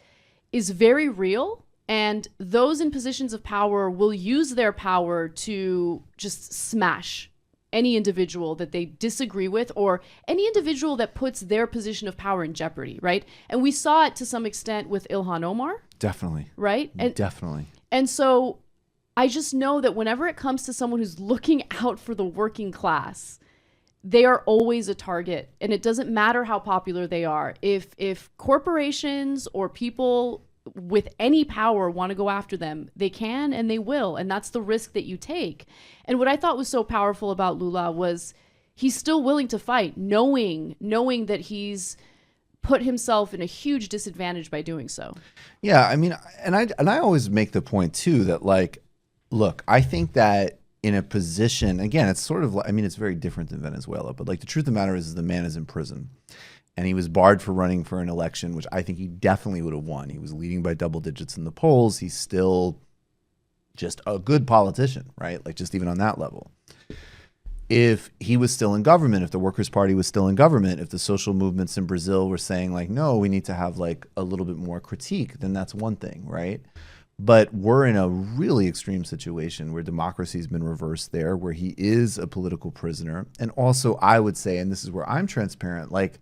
[SPEAKER 11] is very real. And those in positions of power will use their power to just smash any individual that they disagree with or any individual that puts their position of power in jeopardy, right? And we saw it to some extent with Ilhan Omar.
[SPEAKER 2] Definitely.
[SPEAKER 11] Right?
[SPEAKER 2] Definitely.
[SPEAKER 11] And so I just know that whenever it comes to someone who's looking out for the working class, they are always a target. And it doesn't matter how popular they are. If corporations or people with any power want to go after them, they can and they will. And that's the risk that you take. And what I thought was so powerful about Lula was he's still willing to fight, knowing that he's put himself in a huge disadvantage by doing so.
[SPEAKER 2] Yeah, I mean, and I always make the point too that, like, look, I think that in a position, again, it's sort of like, I mean, it's very different than Venezuela, but like the truth of the matter is the man is in prison. And he was barred for running for an election, which I think he definitely would have won. He was leading by double digits in the polls. He's still just a good politician, right? Like, just even on that level. If he was still in government, if the Workers' Party was still in government, if the social movements in Brazil were saying, like, no, we need to have like a little bit more critique, then that's one thing, right? But we're in a really extreme situation where democracy's been reversed there, where he is a political prisoner. And also, I would say, and this is where I'm transparent, like,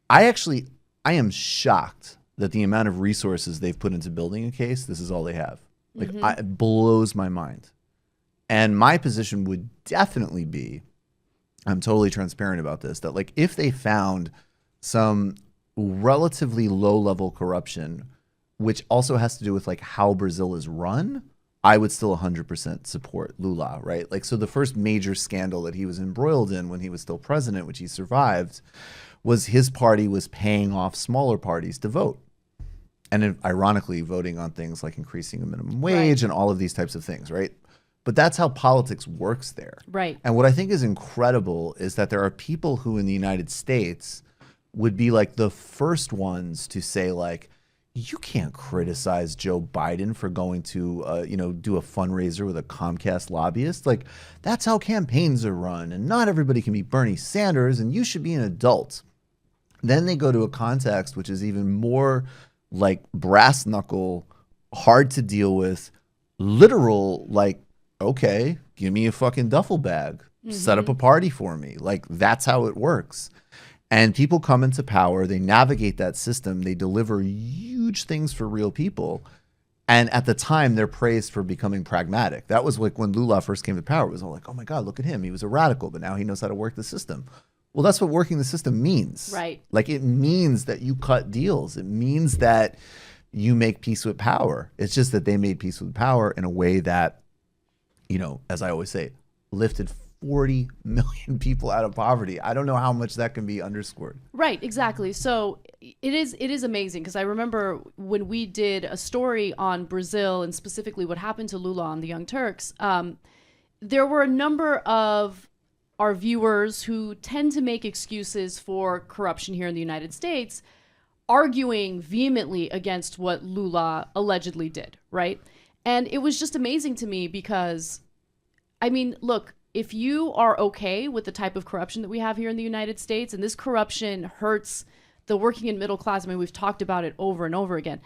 [SPEAKER 2] I am shocked that the amount of resources they've put into building a case, this is all they have. Like, it blows my mind. And my position would definitely be, I'm totally transparent about this, that like if they found some relatively low-level corruption, which also has to do with like how Brazil is run, I would still 100% support Lula, right? Like, so the first major scandal that he was embroiled in when he was still president, which he survived, was his party was paying off smaller parties to vote. And ironically, voting on things like increasing the minimum wage and all of these types of things, right? But that's how politics works there.
[SPEAKER 11] Right.
[SPEAKER 2] And what I think is incredible is that there are people who in the United States would be like the first ones to say like, you can't criticize Joe Biden for going to, do a fundraiser with a Comcast lobbyist. Like, that's how campaigns are run. And not everybody can be Bernie Sanders, and you should be an adult. Then they go to a context which is even more like brass knuckle, hard to deal with, literal, like, okay, give me a fucking duffel bag, set up a party for me. Like, that's how it works. And people come into power, they navigate that system, they deliver huge things for real people. And at the time, they're praised for becoming pragmatic. That was like when Lula first came to power, it was all like, oh my God, look at him. He was a radical, but now he knows how to work the system. Well, that's what working the system means.
[SPEAKER 11] Right.
[SPEAKER 2] Like, it means that you cut deals. It means that you make peace with power. It's just that they made peace with power in a way that, as I always say, lifted 40 million people out of poverty. I don't know how much that can be underscored.
[SPEAKER 11] Right, exactly. So it is amazing, because I remember when we did a story on Brazil and specifically what happened to Lula on the Young Turks, there were a number of our viewers who tend to make excuses for corruption here in the United States, arguing vehemently against what Lula allegedly did, right? And it was just amazing to me because, I mean, look, if you are okay with the type of corruption that we have here in the United States, and this corruption hurts the working and middle class, I mean, we've talked about it over and over again.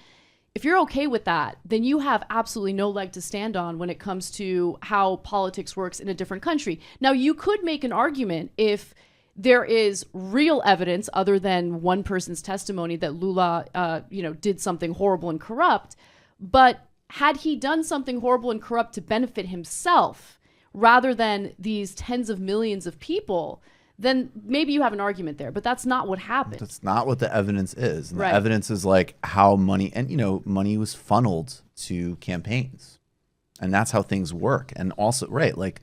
[SPEAKER 11] If you're okay with that, then you have absolutely no leg to stand on when it comes to how politics works in a different country. Now, you could make an argument if there is real evidence other than one person's testimony that Lula, did something horrible and corrupt. But had he done something horrible and corrupt to benefit himself rather than these tens of millions of people, then maybe you have an argument there, but that's not what happened.
[SPEAKER 2] That's not what the evidence is. And
[SPEAKER 11] right.
[SPEAKER 2] The evidence is like how money, and money was funneled to campaigns, and that's how things work. And also, right, like,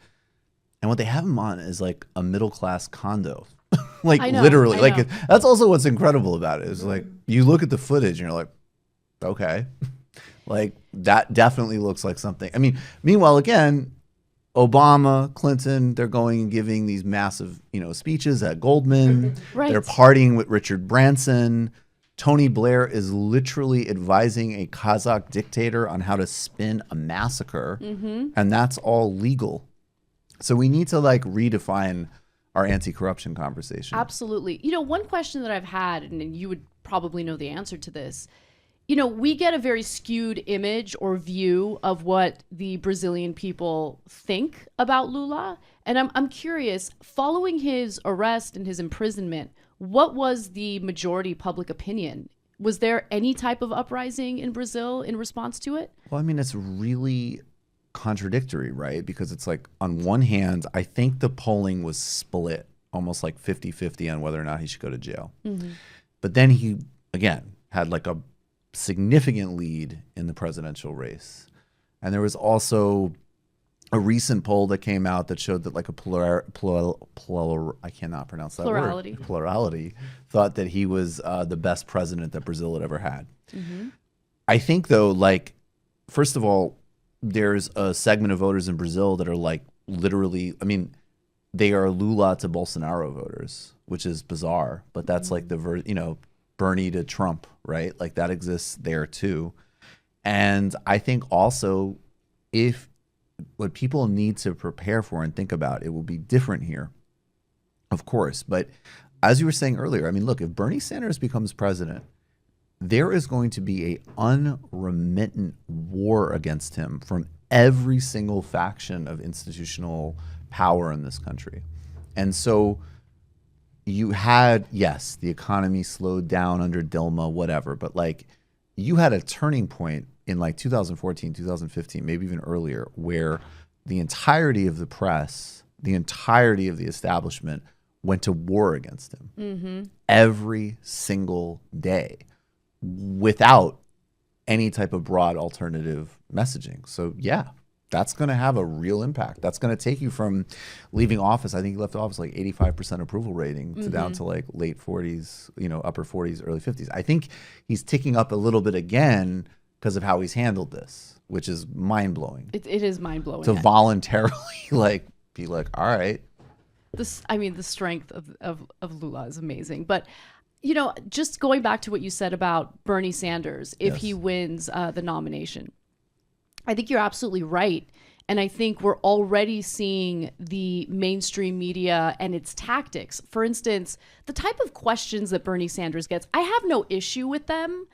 [SPEAKER 2] and what they have him on is like a middle class condo, like literally, like that's also what's incredible about it is like you look at the footage and you're like, okay, like that definitely looks like something. I mean, meanwhile, again, Obama, Clinton, they're going and giving these massive, speeches at Goldman.
[SPEAKER 11] Right.
[SPEAKER 2] They're partying with Richard Branson. Tony Blair is literally advising a Kazakh dictator on how to spin a massacre. And that's all legal. So we need to like redefine our anti-corruption conversation.
[SPEAKER 11] Absolutely. One question that I've had, and you would probably know the answer to this, we get a very skewed image or view of what the Brazilian people think about Lula. And I'm curious, following his arrest and his imprisonment, what was the majority public opinion? Was there any type of uprising in Brazil in response to it?
[SPEAKER 2] Well, I mean, it's really contradictory, right? Because it's like, on one hand, I think the polling was split, almost like 50-50 on whether or not he should go to jail. But then he, again, had like a significant lead in the presidential race. And there was also a recent poll that came out that showed that like a I cannot pronounce that word. Plurality thought that he was the best president that Brazil had ever had. I think though, like, first of all, there's a segment of voters in Brazil that are like literally, I mean, they are Lula to Bolsonaro voters, which is bizarre, but that's like the Bernie to Trump, right? Like that exists there too. And I think also if what people need to prepare for and think about, it will be different here, of course. But as you were saying earlier, I mean, look, if Bernie Sanders becomes president, there is going to be a unremittent war against him from every single faction of institutional power in this country. And so you had, yes, the economy slowed down under Dilma, whatever, but like you had a turning point in like 2014, 2015, maybe even earlier, where the entirety of the press, the entirety of the establishment went to war against him every single day without any type of broad alternative messaging. So yeah, that's going to have a real impact. That's going to take you from leaving office. I think he left office like 85% approval rating to down to like late 40s, upper 40s, early 50s. I think he's ticking up a little bit again because of how he's handled this, which is mind blowing.
[SPEAKER 11] It is mind blowing
[SPEAKER 2] to voluntarily be like, all right.
[SPEAKER 11] The strength of Lula is amazing. But just going back to what you said about Bernie Sanders, if he wins the nomination, I think you're absolutely right. And I think we're already seeing the mainstream media and its tactics. For instance, the type of questions that Bernie Sanders gets, I have no issue with them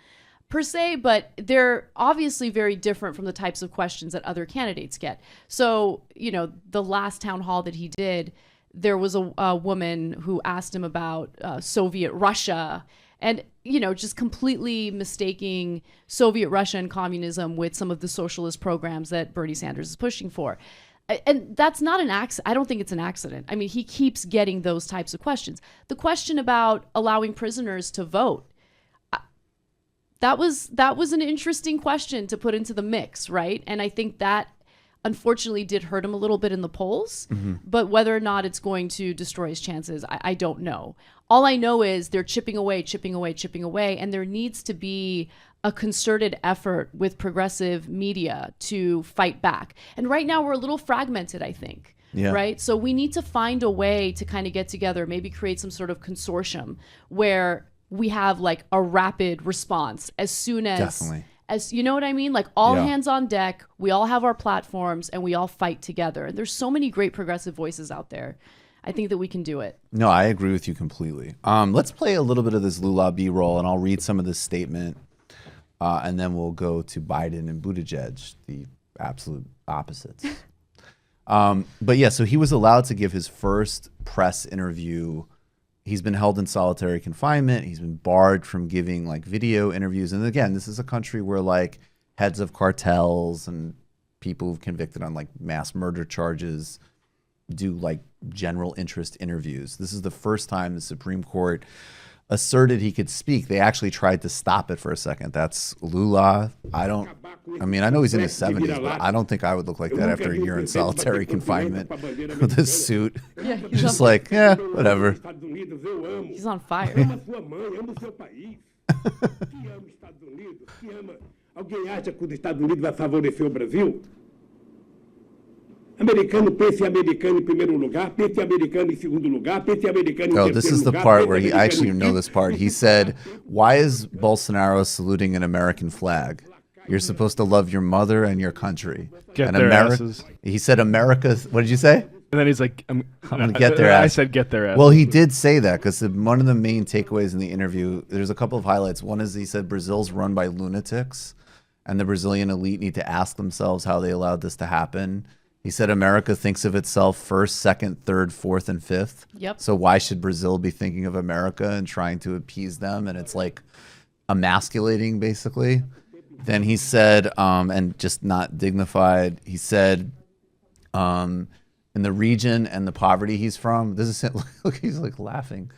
[SPEAKER 11] per se, but they're obviously very different from the types of questions that other candidates get. So, the last town hall that he did, there was a woman who asked him about Soviet Russia and, just completely mistaking Soviet Russia and communism with some of the socialist programs that Bernie Sanders is pushing for. And that's not an accident. I don't think it's an accident. I mean, he keeps getting those types of questions. The question about allowing prisoners to vote, that was an interesting question to put into the mix, right? And I think that unfortunately did hurt him a little bit in the polls, but whether or not it's going to destroy his chances, I don't know. All I know is they're chipping away, and there needs to be a concerted effort with progressive media to fight back. And right now we're a little fragmented, I think. Yeah. Right? So we need to find a way to kind of get together, maybe create some sort of consortium where we have like a rapid response as soon as...
[SPEAKER 2] Definitely.
[SPEAKER 11] As you know what I mean? Like all hands on deck, we all have our platforms and we all fight together. And there's so many great progressive voices out there. I think that we can do it.
[SPEAKER 2] No, I agree with you completely. Let's play a little bit of this Lula B-roll and I'll read some of this statement and then we'll go to Biden and Buttigieg, the absolute opposites. But yeah, so he was allowed to give his first press interview. He's been held in solitary confinement. He's been barred from giving like video interviews. And again, this is a country where like heads of cartels and people who've convicted on like mass murder charges do like general interest interviews. This is the first time the Supreme Court asserted he could speak. They actually tried to stop it for a second. That's Lula. I know he's in his 70s, but I don't think I would look like that after a year in solitary confinement with a suit.
[SPEAKER 11] Yeah,
[SPEAKER 2] just like, yeah, whatever.
[SPEAKER 11] He's on fire.
[SPEAKER 16] Alguém acha que os Estados Unidos vai favorecer o Brasil? Americano, pense americano em primeiro lugar, pense americano em segundo lugar, pense americano em terceiro lugar.
[SPEAKER 2] Oh, this is the part where he actually know this part. He said, "Why is Bolsonaro saluting an American flag? You're supposed to love your mother and your country."
[SPEAKER 3] Get
[SPEAKER 2] and
[SPEAKER 3] their asses.
[SPEAKER 2] He said, "America." What did you say?
[SPEAKER 3] And then he's like, "I'm
[SPEAKER 2] gonna get their ass."
[SPEAKER 3] I said, "Get their ass."
[SPEAKER 2] Well, he did say that because one of the main takeaways in the interview, there's a couple of highlights. One is he said Brazil's run by lunatics, and the Brazilian elite need to ask themselves how they allowed this to happen. He said America thinks of itself first, second, third, fourth, and fifth.
[SPEAKER 11] Yep.
[SPEAKER 2] So why should Brazil be thinking of America and trying to appease them? And it's like emasculating, basically. Then he said, and just not dignified, he said, in the region and the poverty he's from, this is, look, he's like laughing.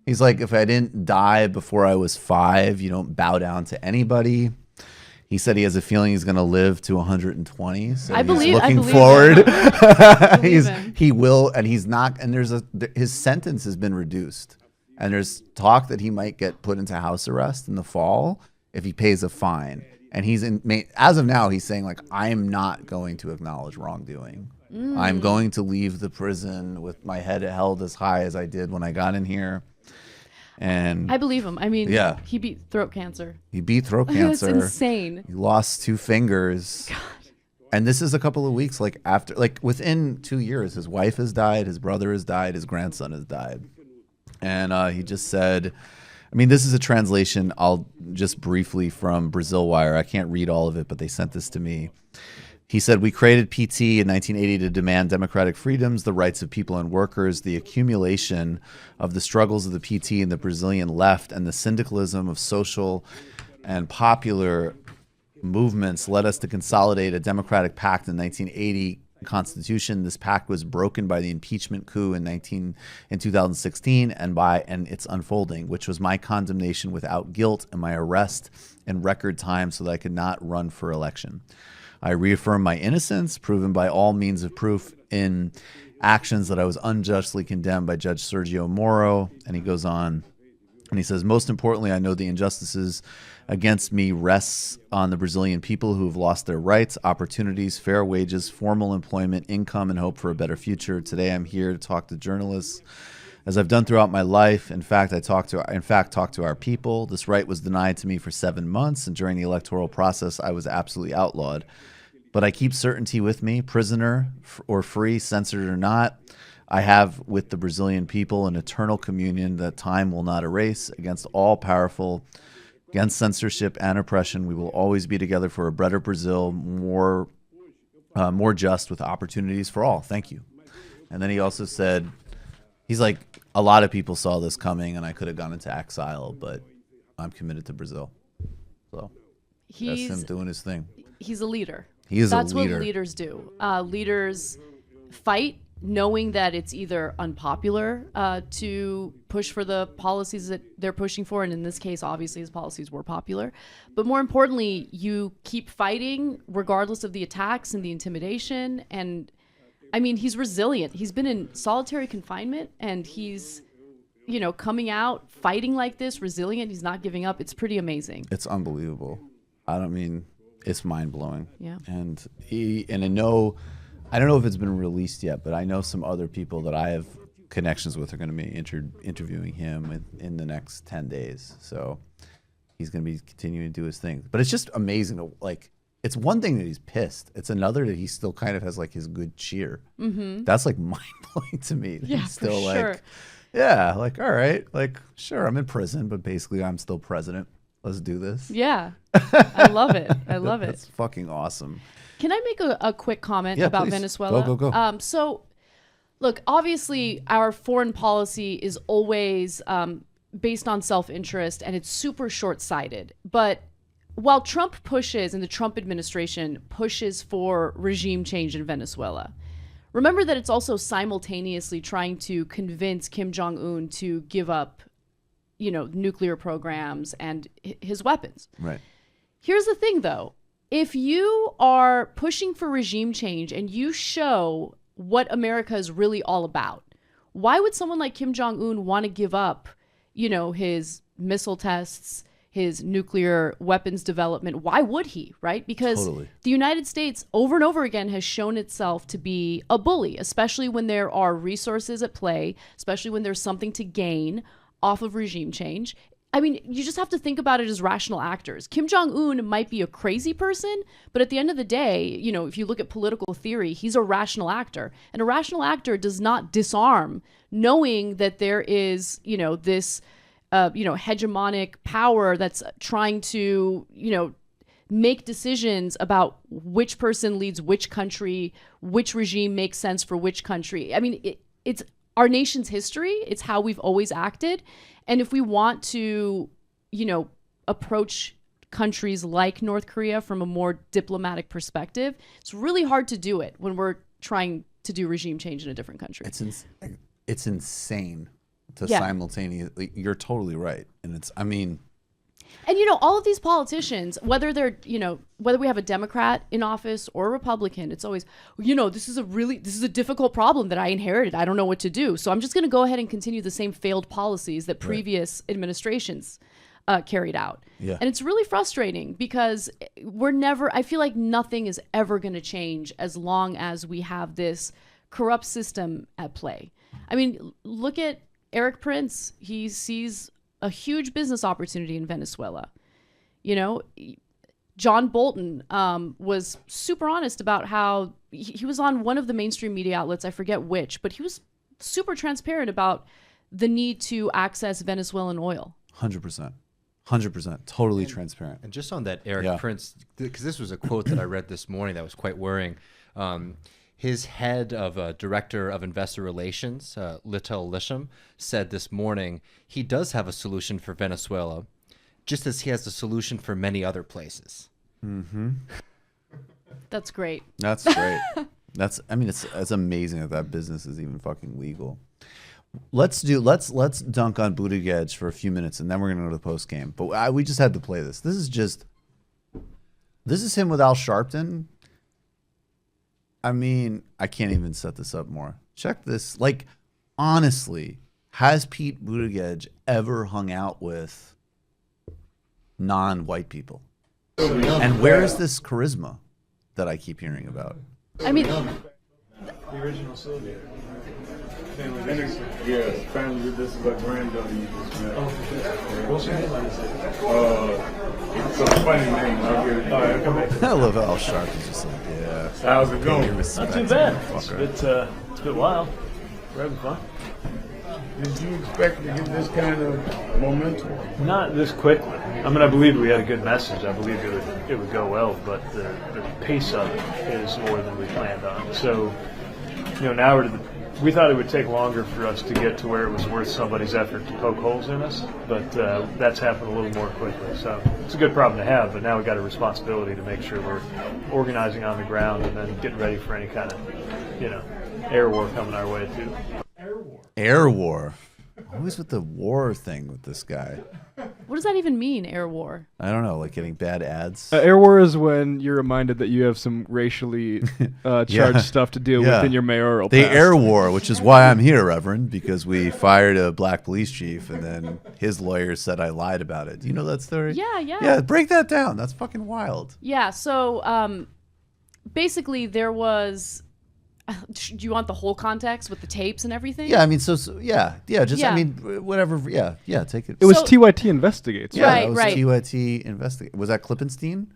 [SPEAKER 2] He's like, if I didn't die before I was 5, you don't bow down to anybody. He said he has a feeling he's going to live to 120. So
[SPEAKER 11] I believe.
[SPEAKER 2] Looking forward.
[SPEAKER 11] Him.
[SPEAKER 2] He will, and he's not. And his sentence has been reduced, and there's talk that he might get put into house arrest in the fall if he pays a fine. And as of now, he's saying like, I am not going to acknowledge wrongdoing. I'm going to leave the prison with my head held as high as I did when I got in here. And
[SPEAKER 11] I believe him. I mean,
[SPEAKER 2] yeah.
[SPEAKER 11] He beat throat cancer.
[SPEAKER 2] That's
[SPEAKER 11] insane.
[SPEAKER 2] He lost 2 fingers. God. And this is a couple of weeks, like after, like within 2 years, his wife has died, his brother has died, his grandson has died. And he just said, I mean, this is a translation, I'll just briefly from Brazil Wire. I can't read all of it, but they sent this to me. He said, we created PT in 1980 to demand democratic freedoms, the rights of people and workers, the accumulation of the struggles of the PT and the Brazilian left, and the syndicalism of social and popular movements led us to consolidate a democratic pact in 1980 Constitution. This pact was broken by the impeachment coup in 2016 and its unfolding, which was my condemnation without guilt and my arrest in record time so that I could not run for election. I reaffirm my innocence, proven by all means of proof in actions that I was unjustly condemned by Judge Sergio Moro. And he goes on and he says, most importantly, I know the injustices against me rests on the Brazilian people who have lost their rights, opportunities, fair wages, formal employment, income, and hope for a better future. Today, I'm here to talk to journalists, as I've done throughout my life. In fact, talked to our people. This right was denied to me for 7 months, and during the electoral process, I was absolutely outlawed. But I keep certainty with me, prisoner or free, censored or not. I have with the Brazilian people an eternal communion that time will not erase against all powerful. Against censorship and oppression, we will always be together for a better Brazil, more just, with opportunities for all. Thank you. And then he also said, he's like, a lot of people saw this coming, and I could have gone into exile, but I'm committed to Brazil. So that's him doing his thing.
[SPEAKER 11] He's a leader.
[SPEAKER 2] He is a leader.
[SPEAKER 11] That's what leaders do. Leaders fight knowing that it's either unpopular to push for the policies that they're pushing for, and in this case, obviously, his policies were popular. But more importantly, you keep fighting regardless of the attacks and the intimidation. And I mean, he's resilient. He's been in solitary confinement, and he's, coming out, fighting like this, resilient. He's not giving up. It's pretty amazing.
[SPEAKER 2] It's unbelievable. It's mind-blowing.
[SPEAKER 11] Yeah.
[SPEAKER 2] And I don't know if it's been released yet, but I know some other people that I have connections with are going to be interviewing him in the next 10 days. So he's going to be continuing to do his thing. But it's just amazing to, it's one thing that he's pissed. It's another that he still kind of has his good cheer.
[SPEAKER 11] Mm-hmm.
[SPEAKER 2] That's mind-blowing to me.
[SPEAKER 11] Yeah,
[SPEAKER 2] he's still
[SPEAKER 11] for sure.
[SPEAKER 2] Yeah, all right, sure, I'm in prison, but basically I'm still president. Let's do this.
[SPEAKER 11] Yeah. I love it. I love it.
[SPEAKER 2] That's fucking awesome.
[SPEAKER 11] Can I make a quick comment about
[SPEAKER 2] please.
[SPEAKER 11] Venezuela?
[SPEAKER 2] Go.
[SPEAKER 11] So, look, obviously, our foreign policy is always based on self-interest, and it's super short-sighted. But while Trump pushes, and the Trump administration pushes for regime change in Venezuela, remember that it's also simultaneously trying to convince Kim Jong-un to give up, nuclear programs and his weapons.
[SPEAKER 2] Right.
[SPEAKER 11] Here's the thing, though. If you are pushing for regime change and you show what America is really all about, why would someone like Kim Jong-un want to give up, his missile tests, his nuclear weapons development? Why would he, right? Because the United States over and over again has shown itself to be a bully, especially when there are resources at play, especially when there's something to gain off of regime change. I mean, you just have to think about it as rational actors. Kim Jong-un might be a crazy person, but at the end of the day, if you look at political theory, he's a rational actor. And a rational actor does not disarm, knowing that there is, this, hegemonic power that's trying to, make decisions about which person leads which country, which regime makes sense for which country. I mean, it's our nation's history. It's how we've always acted. And if we want to, approach countries like North Korea from a more diplomatic perspective, it's really hard to do it when we're trying to do regime change in a different country.
[SPEAKER 2] It's insane to simultaneously. You're totally right. And
[SPEAKER 11] and all of these politicians, whether they're, whether we have a Democrat in office or a Republican, it's always, this is a difficult problem that I inherited. I don't know what to do. So I'm just going to go ahead and continue the same failed policies that previous administrations carried out.
[SPEAKER 2] Yeah.
[SPEAKER 11] And it's really frustrating because I feel like nothing is ever going to change as long as we have this corrupt system at play. I mean, look at Eric Prince. He sees a huge business opportunity in Venezuela. John Bolton was super honest about how he was on one of the mainstream media outlets, I forget which, but he was super transparent about the need to access Venezuelan oil.
[SPEAKER 2] 100%. 100%. Totally transparent.
[SPEAKER 9] And just on that Eric Prince, because this was a quote that I read this morning that was quite worrying. His head of Director of Investor Relations, Maytha Alhassen, said this morning he does have a solution for Venezuela, just as he has a solution for many other places.
[SPEAKER 2] Mm-hmm.
[SPEAKER 11] That's great.
[SPEAKER 2] That's great. It's amazing that business is even fucking legal. Let's dunk on Buttigieg for a few minutes, and then we're gonna go to the post game. But we just had to play this. This is him with Al Sharpton. I mean, I can't even set this up more. Check this. Like, honestly, has Pete Buttigieg ever hung out with non-white people? And where is this charisma that I keep hearing about?
[SPEAKER 11] I mean,
[SPEAKER 17] the original Sylvia. Yes, family. This is a granddaughter you just met. What's your name? It's a funny name. I'll give it. All right, I'll come back.
[SPEAKER 2] I love Al Sharpton's just like, yeah.
[SPEAKER 17] How's it going?
[SPEAKER 18] Not too bad. It's a bit wild. We're having fun.
[SPEAKER 17] Did you expect to get this kind of momentum?
[SPEAKER 18] Not this quickly. I mean, I believe we had a good message. I believe it would go well, but the pace of it is more than we planned on. So, now we thought it would take longer for us to get to where it was worth somebody's effort to poke holes in us, but that's happened a little more quickly. So it's a good problem to have, but now we've got a responsibility to make sure we're organizing on the ground and then getting ready for any kind of, air war coming our way too.
[SPEAKER 2] Air war. Always with the war thing with this guy.
[SPEAKER 11] What does that even mean, air war?
[SPEAKER 2] I don't know, like getting bad ads.
[SPEAKER 3] Air war is when you're reminded that you have some racially charged stuff to deal with in your mayoral
[SPEAKER 2] The
[SPEAKER 3] past.
[SPEAKER 2] air war, which is why I'm here, Reverend, because we fired a black police chief and then his lawyer said I lied about it. Do you know that story?
[SPEAKER 11] Yeah.
[SPEAKER 2] Yeah, break that down. That's fucking wild.
[SPEAKER 11] Yeah, so basically there was... Do you want the whole context with the tapes and everything?
[SPEAKER 2] Yeah, I mean, I mean, whatever. Yeah, take it.
[SPEAKER 3] It was TYT Investigates.
[SPEAKER 2] Yeah,
[SPEAKER 11] right,
[SPEAKER 2] that was
[SPEAKER 11] right.
[SPEAKER 2] TYT Investigate. Was that Klippenstein?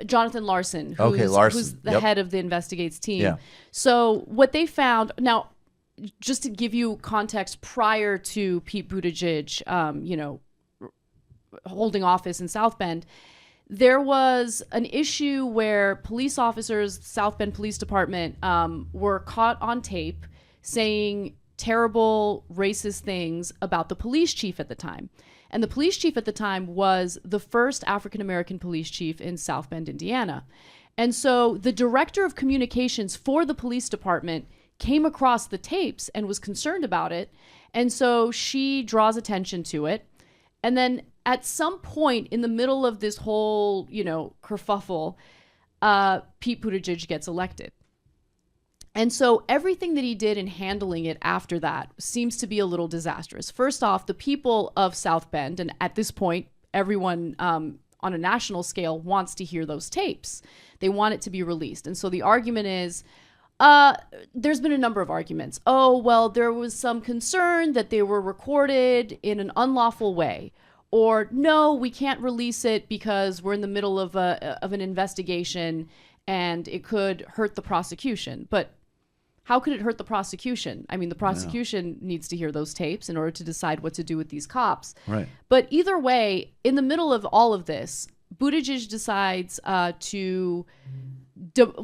[SPEAKER 11] Jonathan Larson, who's the head of the Investigates team.
[SPEAKER 2] Yeah.
[SPEAKER 11] So what they found, now, just to give you context, prior to Pete Buttigieg, holding office in South Bend, there was an issue where police officers, South Bend Police Department, were caught on tape saying terrible racist things about the police chief at the time. And the police chief at the time was the first African-American police chief in South Bend, Indiana. And so the director of communications for the police department came across the tapes and was concerned about it. And so she draws attention to it. And then at some point in the middle of this whole, kerfuffle, Pete Buttigieg gets elected. And so everything that he did in handling it after that seems to be a little disastrous. First off, the people of South Bend, and at this point, everyone on a national scale wants to hear those tapes. They want it to be released. And so the argument is, there's been a number of arguments. Oh, well, there was some concern that they were recorded in an unlawful way. Or, no, we can't release it because we're in the middle of an investigation and it could hurt the prosecution. But how could it hurt the prosecution? I mean, the prosecution needs to hear those tapes in order to decide what to do with these cops.
[SPEAKER 2] Right.
[SPEAKER 11] But either way, in the middle of all of this, Buttigieg decides to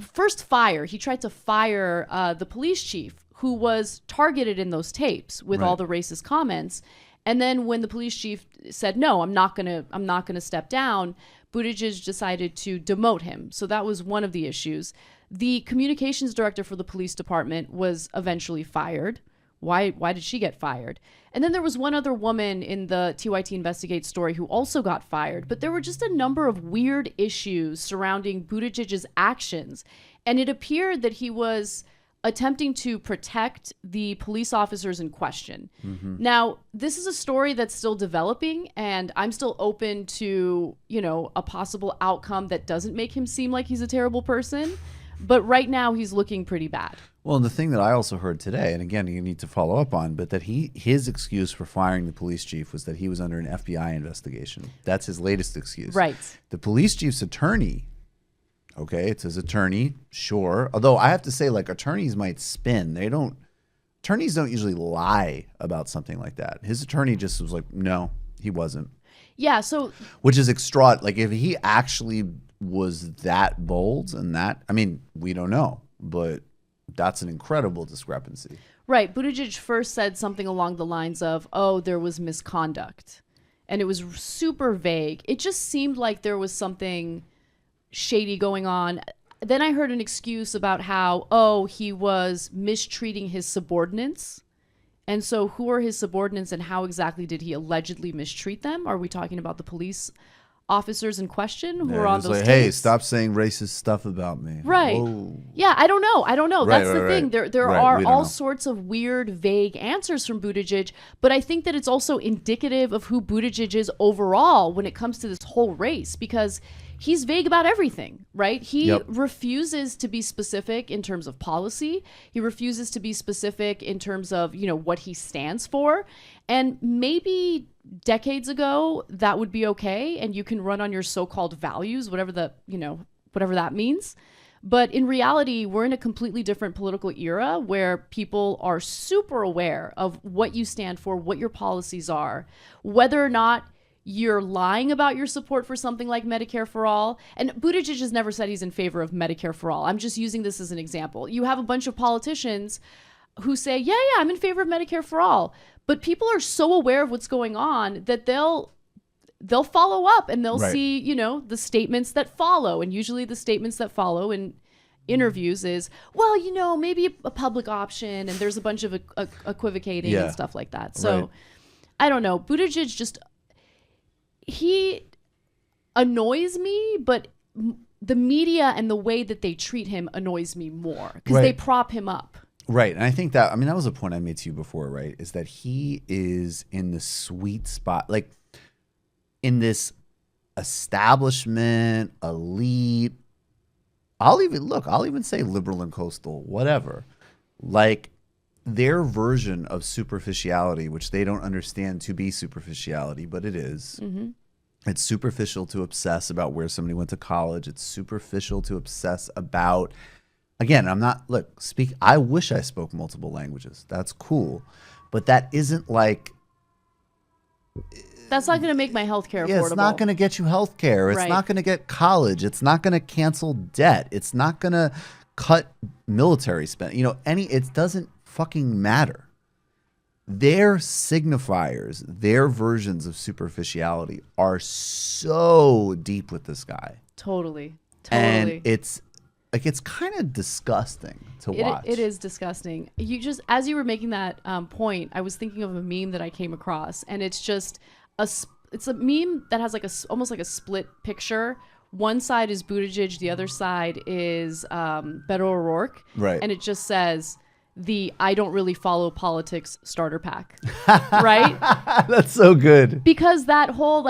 [SPEAKER 11] first fire. He tried to fire the police chief who was targeted in those tapes with all the racist comments. And then when the police chief said, no, I'm not gonna step down, Buttigieg decided to demote him. So that was one of the issues. The communications director for the police department was eventually fired. Why did she get fired? And then there was one other woman in the TYT Investigate story who also got fired. But there were just a number of weird issues surrounding Buttigieg's actions. And it appeared that he was attempting to protect the police officers in question. Mm-hmm. Now, this is a story that's still developing, and I'm still open to, a possible outcome that doesn't make him seem like he's a terrible person. But right now, he's looking pretty bad.
[SPEAKER 2] Well, and the thing that I also heard today, and again, you need to follow up on, but that his excuse for firing the police chief was that he was under an FBI investigation. That's his latest excuse.
[SPEAKER 11] Right.
[SPEAKER 2] The police chief's attorney, okay, it's his attorney, sure. Although I have to say, attorneys might spin. Attorneys don't usually lie about something like that. His attorney just was like, no, he wasn't.
[SPEAKER 11] Yeah, so...
[SPEAKER 2] Which is extra. If he actually was that bold and that, I mean, we don't know, but that's an incredible discrepancy.
[SPEAKER 11] Right. Buttigieg first said something along the lines of, oh, there was misconduct. And it was super vague. It just seemed like there was something shady going on. then I heard an excuse about how, he was mistreating his subordinates. And so who are his subordinates and how exactly did he allegedly mistreat them? Are we talking about the police officers in question who are on those
[SPEAKER 2] like,
[SPEAKER 11] tapes?
[SPEAKER 2] hey, stop saying racist stuff about me.
[SPEAKER 11] Right.
[SPEAKER 2] Whoa.
[SPEAKER 11] Yeah, I don't know.
[SPEAKER 2] Right,
[SPEAKER 11] That's the
[SPEAKER 2] right,
[SPEAKER 11] thing.
[SPEAKER 2] right.
[SPEAKER 11] There
[SPEAKER 2] Right,
[SPEAKER 11] are
[SPEAKER 2] we don't
[SPEAKER 11] all
[SPEAKER 2] know.
[SPEAKER 11] sorts of weird, vague answers from Buttigieg, but I think that it's also indicative of who Buttigieg is overall when it comes to this whole race, because he's vague about everything, right? He refuses to be specific in terms of policy. He refuses to be specific in terms of, what he stands for. And maybe decades ago that would be okay, and you can run on your so-called values, whatever that means. But in reality, we're in a completely different political era where people are super aware of what you stand for, what your policies are, whether or not you're lying about your support for something like Medicare for all. And Buttigieg has never said he's in favor of Medicare for all. I'm just using this as an example. You have a bunch of politicians who say, yeah, I'm in favor of Medicare for all. But people are so aware of what's going on that they'll follow up and they'll see, the statements that follow. And usually the statements that follow in interviews is, well, maybe a public option, and there's a bunch of equivocating and stuff like that. So I don't know. Buttigieg just, he annoys me, but the media and the way that they treat him annoys me more because they prop him up.
[SPEAKER 2] Right. And I think that was a point I made to you before, right? Is that he is in the sweet spot, like in this establishment, elite, I'll even say liberal and coastal, whatever. Like their version of superficiality, which they don't understand to be superficiality, but it is.
[SPEAKER 11] Mm-hmm.
[SPEAKER 2] It's superficial to obsess about where somebody went to college. It's superficial to obsess about, again, I wish I spoke multiple languages. That's cool. But that isn't like,
[SPEAKER 11] that's not going to make my healthcare affordable.
[SPEAKER 2] yeah, it's not going to get you healthcare. It's not going to get college. It's not going to cancel debt. It's not going to cut military spend. It doesn't fucking matter. Their signifiers, their versions of superficiality are so deep with this guy.
[SPEAKER 11] Totally.
[SPEAKER 2] And it's kind of disgusting to watch.
[SPEAKER 11] It is disgusting. As you were making that point, I was thinking of a meme that I came across, and it's just it's a meme that has almost like a split picture. One side is Buttigieg, the other side is Beto O'Rourke.
[SPEAKER 2] Right.
[SPEAKER 11] And it just says the I don't really follow politics starter pack. Right?
[SPEAKER 2] That's so good.
[SPEAKER 11] Because that whole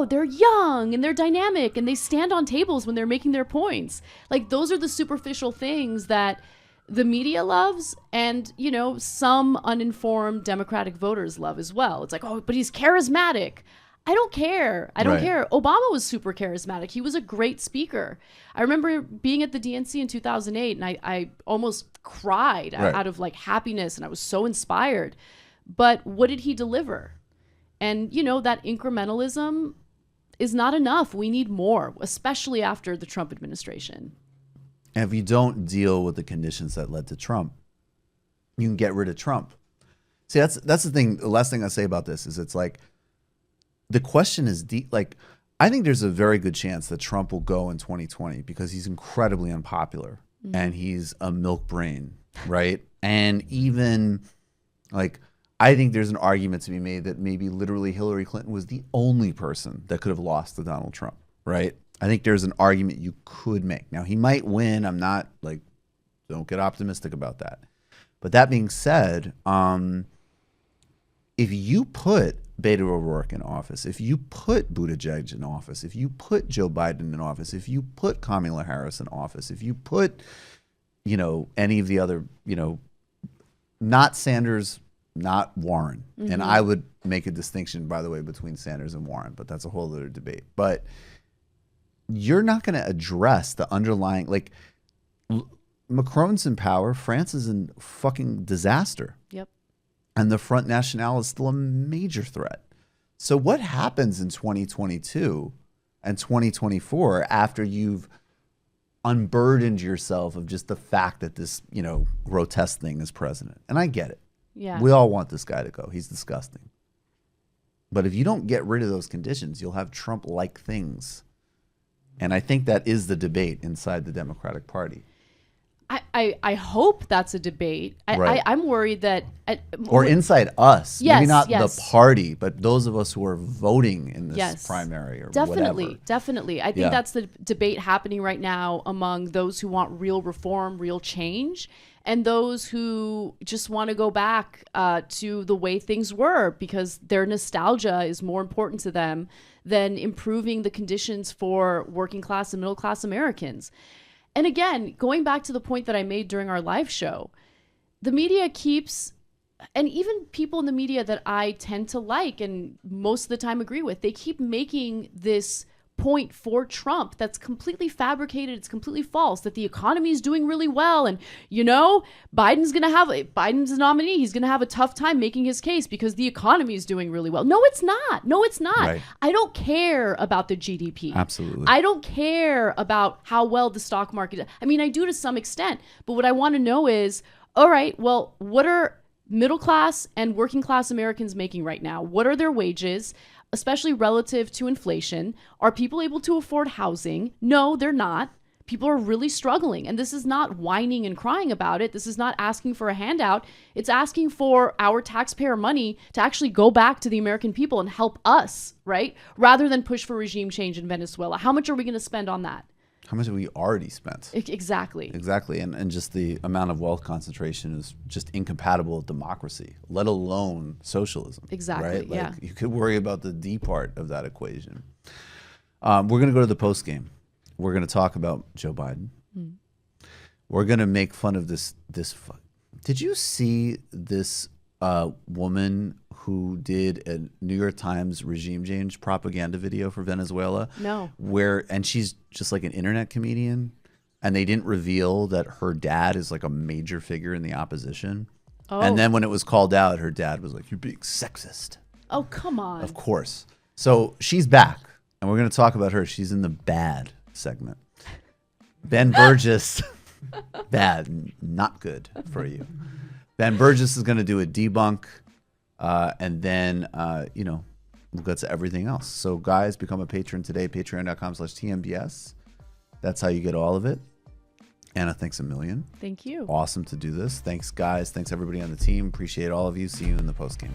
[SPEAKER 11] they're young and they're dynamic and they stand on tables when they're making their points. Like those are the superficial things that the media loves and, some uninformed Democratic voters love as well. It's like, but he's charismatic. I don't care. I don't care. Obama was super charismatic. He was a great speaker. I remember being at the DNC in 2008 and I almost cried out of happiness, and I was so inspired. But what did he deliver? And, that incrementalism is not enough. We need more, especially after the Trump administration.
[SPEAKER 2] And if you don't deal with the conditions that led to Trump, you can get rid of Trump. See, that's the thing. The last thing I say about this is it's like, the question is deep. Like, I think there's a very good chance that Trump will go in 2020 because he's incredibly unpopular and he's a milk brain, right? And even I think there's an argument to be made that maybe literally Hillary Clinton was the only person that could have lost to Donald Trump, right? I think there's an argument you could make. Now, he might win. I'm not don't get optimistic about that. But that being said, if you put Beto O'Rourke in office, if you put Buttigieg in office, if you put Joe Biden in office, if you put Kamala Harris in office, if you put, any of the other, not Sanders, not Warren. Mm-hmm. And I would make a distinction, by the way, between Sanders and Warren, but that's a whole other debate. But you're not going to address the underlying, Macron's in power. France is in fucking disaster.
[SPEAKER 11] Yep.
[SPEAKER 2] And the Front National is still a major threat. So what happens in 2022 and 2024 after you've unburdened yourself of just the fact that this, grotesque thing is president? And I get it.
[SPEAKER 11] Yeah.
[SPEAKER 2] We all want this guy to go. He's disgusting. But if you don't get rid of those conditions, you'll have Trump-like things And I think that is the debate inside the Democratic Party.
[SPEAKER 11] I hope that's a debate.
[SPEAKER 2] Right.
[SPEAKER 11] I'm worried that...
[SPEAKER 2] or inside us.
[SPEAKER 11] Yes,
[SPEAKER 2] maybe not
[SPEAKER 11] yes.
[SPEAKER 2] the party, but those of us who are voting in this
[SPEAKER 11] Yes.
[SPEAKER 2] primary or
[SPEAKER 11] Definitely,
[SPEAKER 2] whatever.
[SPEAKER 11] definitely. I think
[SPEAKER 2] Yeah.
[SPEAKER 11] that's the debate happening right now among those who want real reform, real change, and those who just want to go back to the way things were because their nostalgia is more important to them than improving the conditions for working class and middle class Americans. And again, going back to the point that I made during our live show, the media keeps, and even people in the media that I tend to like and most of the time agree with, they keep making this point for Trump that's completely fabricated. It's completely false, that the economy is doing really well. And, you know, Biden's a nominee. He's going to have a tough time making his case because the economy is doing really well. No, it's not. No, it's not.
[SPEAKER 2] Right.
[SPEAKER 11] I don't care about the GDP.
[SPEAKER 2] Absolutely.
[SPEAKER 11] I don't care about how well the stock market. I mean, I do to some extent. But what I want to know is, all right, well, what are middle class and working class Americans making right now? What are their wages, especially relative to inflation? Are people able to afford housing? No, they're not. People are really struggling. And this is not whining and crying about it. This is not asking for a handout. It's asking for our taxpayer money to actually go back to the American people and help us, right? Rather than push for regime change in Venezuela. How much are we going to spend on that?
[SPEAKER 2] How much have we already spent?
[SPEAKER 11] Exactly.
[SPEAKER 2] Exactly. And just the amount of wealth concentration is just incompatible with democracy, let alone socialism.
[SPEAKER 11] Exactly,
[SPEAKER 2] Right? Like,
[SPEAKER 11] yeah.
[SPEAKER 2] you could worry about the D part of that equation. We're going to go to the post game. We're going to talk about Joe Biden. We're going to make fun of this. Did you see this woman who did a New York Times regime change propaganda video for Venezuela?
[SPEAKER 11] No.
[SPEAKER 2] And she's just like an internet comedian, and they didn't reveal that her dad is like a major figure in the opposition.
[SPEAKER 11] Oh.
[SPEAKER 2] And then when it was called out, her dad was like, "You're being sexist."
[SPEAKER 11] Oh, come on.
[SPEAKER 2] Of course. So she's back, and we're going to talk about her. She's in the bad segment. Ben Burgess, bad, not good for you. Ben Burgess is going to do a debunk, and then, we'll get to everything else. So, guys, become a patron today, patreon.com/TMBS. That's how you get all of it. Anna, thanks a million.
[SPEAKER 11] Thank you.
[SPEAKER 2] Awesome to do this. Thanks, guys. Thanks, everybody on the team. Appreciate all of you. See you in the postgame.